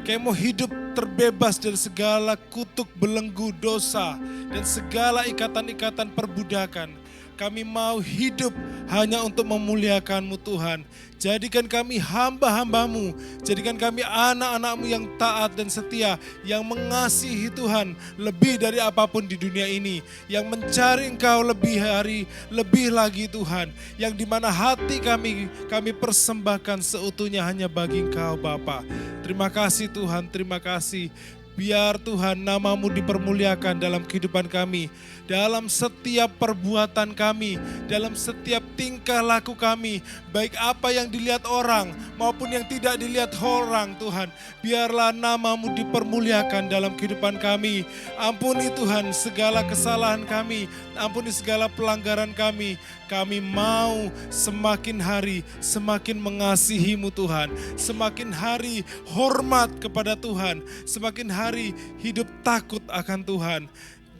[SPEAKER 7] Kami mau hidup terbebas dari segala kutuk belenggu dosa dan segala ikatan-ikatan perbudakan. Kami mau hidup hanya untuk memuliakan-Mu Tuhan. Jadikan kami hamba-hamba-Mu. Jadikan kami anak-anak-Mu yang taat dan setia. Yang mengasihi Tuhan lebih dari apapun di dunia ini. Yang mencari Engkau lebih lagi Tuhan. Yang dimana hati kami persembahkan seutuhnya hanya bagi Engkau Bapa. Terima kasih Tuhan, terima kasih. Biar Tuhan nama-Mu dipermuliakan dalam kehidupan kami. Dalam setiap perbuatan kami, dalam setiap tingkah laku kami, baik apa yang dilihat orang maupun yang tidak dilihat orang Tuhan. Biarlah nama-Mu dipermuliakan dalam kehidupan kami. Ampuni Tuhan segala kesalahan kami, ampuni segala pelanggaran kami. Kami mau semakin hari semakin mengasihi-Mu Tuhan. Semakin hari hormat kepada Tuhan. Semakin hari hidup takut akan Tuhan.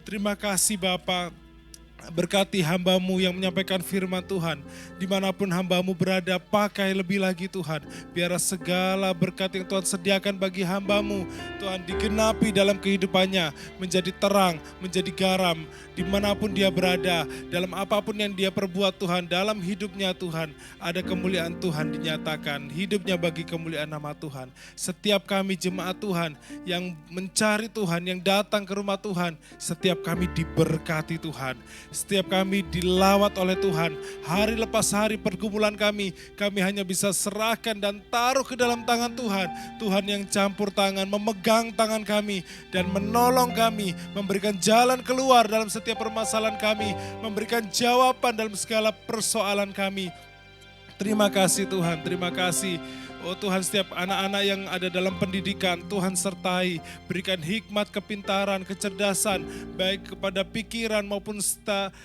[SPEAKER 7] Terima kasih Bapa. Berkati hamba-Mu yang menyampaikan firman Tuhan. Dimanapun hamba-Mu berada, pakai lebih lagi Tuhan. Biar segala berkat yang Tuhan sediakan bagi hamba-Mu, Tuhan digenapi dalam kehidupannya. Menjadi terang, menjadi garam. Dimanapun dia berada, dalam apapun yang dia perbuat Tuhan. Dalam hidupnya Tuhan, ada kemuliaan Tuhan dinyatakan. Hidupnya bagi kemuliaan nama Tuhan. Setiap kami jemaat Tuhan yang mencari Tuhan, yang datang ke rumah Tuhan. Setiap kami diberkati Tuhan. Setiap kami dilawat oleh Tuhan. Hari lepas hari pergumulan kami hanya bisa serahkan dan taruh ke dalam tangan Tuhan. Tuhan yang campur tangan, memegang tangan kami dan menolong kami, memberikan jalan keluar dalam setiap permasalahan kami, memberikan jawaban dalam segala persoalan kami. Terima kasih Tuhan, terima kasih. Oh Tuhan, setiap anak-anak yang ada dalam pendidikan, Tuhan sertai, berikan hikmat, kepintaran, kecerdasan, baik kepada pikiran maupun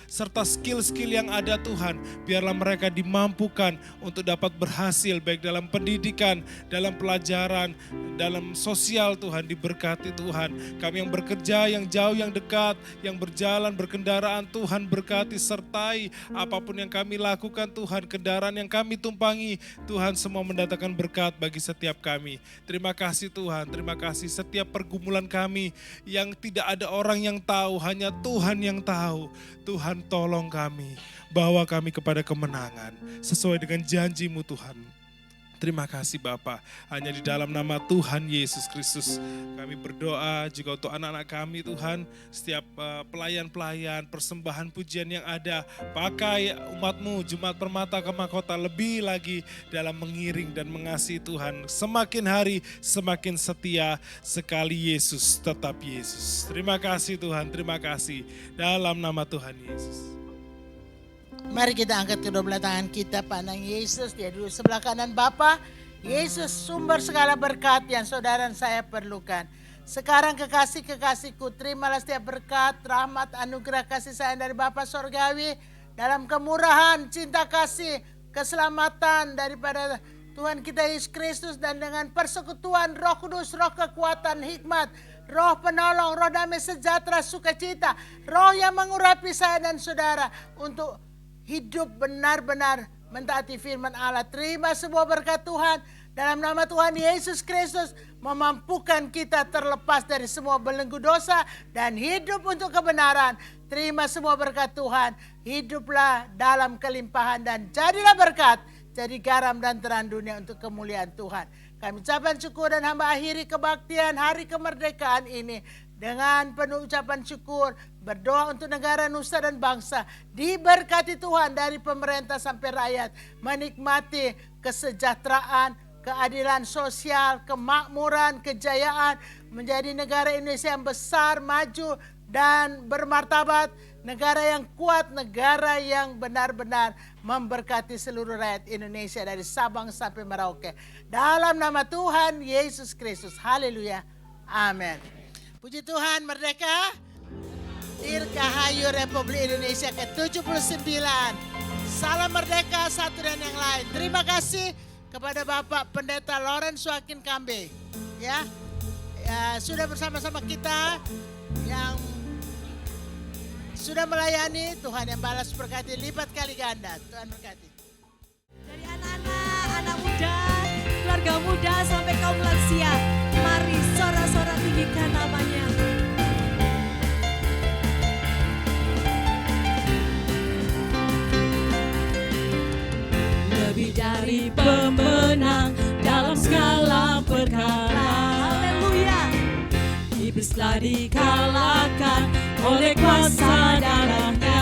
[SPEAKER 7] serta skill-skill yang ada Tuhan. Biarlah mereka dimampukan untuk dapat berhasil, baik dalam pendidikan, dalam pelajaran, dalam sosial Tuhan, diberkati Tuhan. Kami yang bekerja, yang jauh, yang dekat, yang berjalan, berkendaraan, Tuhan berkati, sertai apapun yang kami lakukan Tuhan, kendaraan yang kami tumpangi, Tuhan semua mendatangkan berkat bagi setiap kami. Terima kasih Tuhan, terima kasih setiap pergumulan kami yang tidak ada orang yang tahu, hanya Tuhan yang tahu. Tuhan tolong kami, bawa kami kepada kemenangan sesuai dengan janji-Mu Tuhan. Terima kasih Bapa. Hanya di dalam nama Tuhan Yesus Kristus kami berdoa juga untuk anak-anak kami Tuhan. Setiap pelayan-pelayan, persembahan pujian yang ada. Pakai umat-Mu, Jemaat Permata Kemakota lebih lagi dalam mengiring dan mengasihi Tuhan. Semakin hari semakin setia sekali Yesus tetap Yesus. Terima kasih Tuhan, terima kasih. Dalam nama Tuhan Yesus.
[SPEAKER 8] Mari kita angkat kedua belah tangan kita, pandang Yesus, dia duduk sebelah kanan Bapa. Yesus sumber segala berkat yang saudara dan saya perlukan. Sekarang kekasih-kekasihku, terimalah setiap berkat, rahmat, anugerah, kasih sayang dari Bapa Sorgawi. Dalam kemurahan, cinta kasih, keselamatan daripada Tuhan kita Yesus Kristus. Dan dengan persekutuan Roh Kudus, roh kekuatan, hikmat, roh penolong, roh damai sejahtera, sukacita. Roh yang mengurapi saya dan saudara untuk hidup benar-benar mentaati firman Allah. Terima sebuah berkat Tuhan. Dalam nama Tuhan Yesus Kristus memampukan kita terlepas dari semua belenggu dosa dan hidup untuk kebenaran. Terima semua berkat Tuhan. Hiduplah dalam kelimpahan dan jadilah berkat. Jadi garam dan terang dunia untuk kemuliaan Tuhan. Kami ucapkan syukur dan hamba akhiri kebaktian hari kemerdekaan ini. Dengan penuh ucapan syukur, berdoa untuk negara, nusa dan bangsa. Diberkati Tuhan dari pemerintah sampai rakyat. Menikmati kesejahteraan, keadilan sosial, kemakmuran, kejayaan. Menjadi negara Indonesia yang besar, maju dan bermartabat. Negara yang kuat, negara yang benar-benar memberkati seluruh rakyat Indonesia dari Sabang sampai Merauke. Dalam nama Tuhan Yesus Kristus. Haleluya. Amin. Puji Tuhan, merdeka. Dirgahayu Republik Indonesia ke-79. Salam merdeka satu dan yang lain. Terima kasih kepada Bapak Pendeta Lawrence Joaquin Kambe. Ya, sudah bersama-sama kita yang sudah melayani, Tuhan yang balas berkati lipat kali ganda. Tuhan berkati.
[SPEAKER 1] Dari anak-anak, anak muda, keluarga muda sampai kaum lansia. Mari sorak-sorak tinggikan namanya.
[SPEAKER 5] Lebih dari pemenang dalam segala perkara.
[SPEAKER 1] Haleluya.
[SPEAKER 5] Iblis telah dikalahkan oleh kuasa darahnya.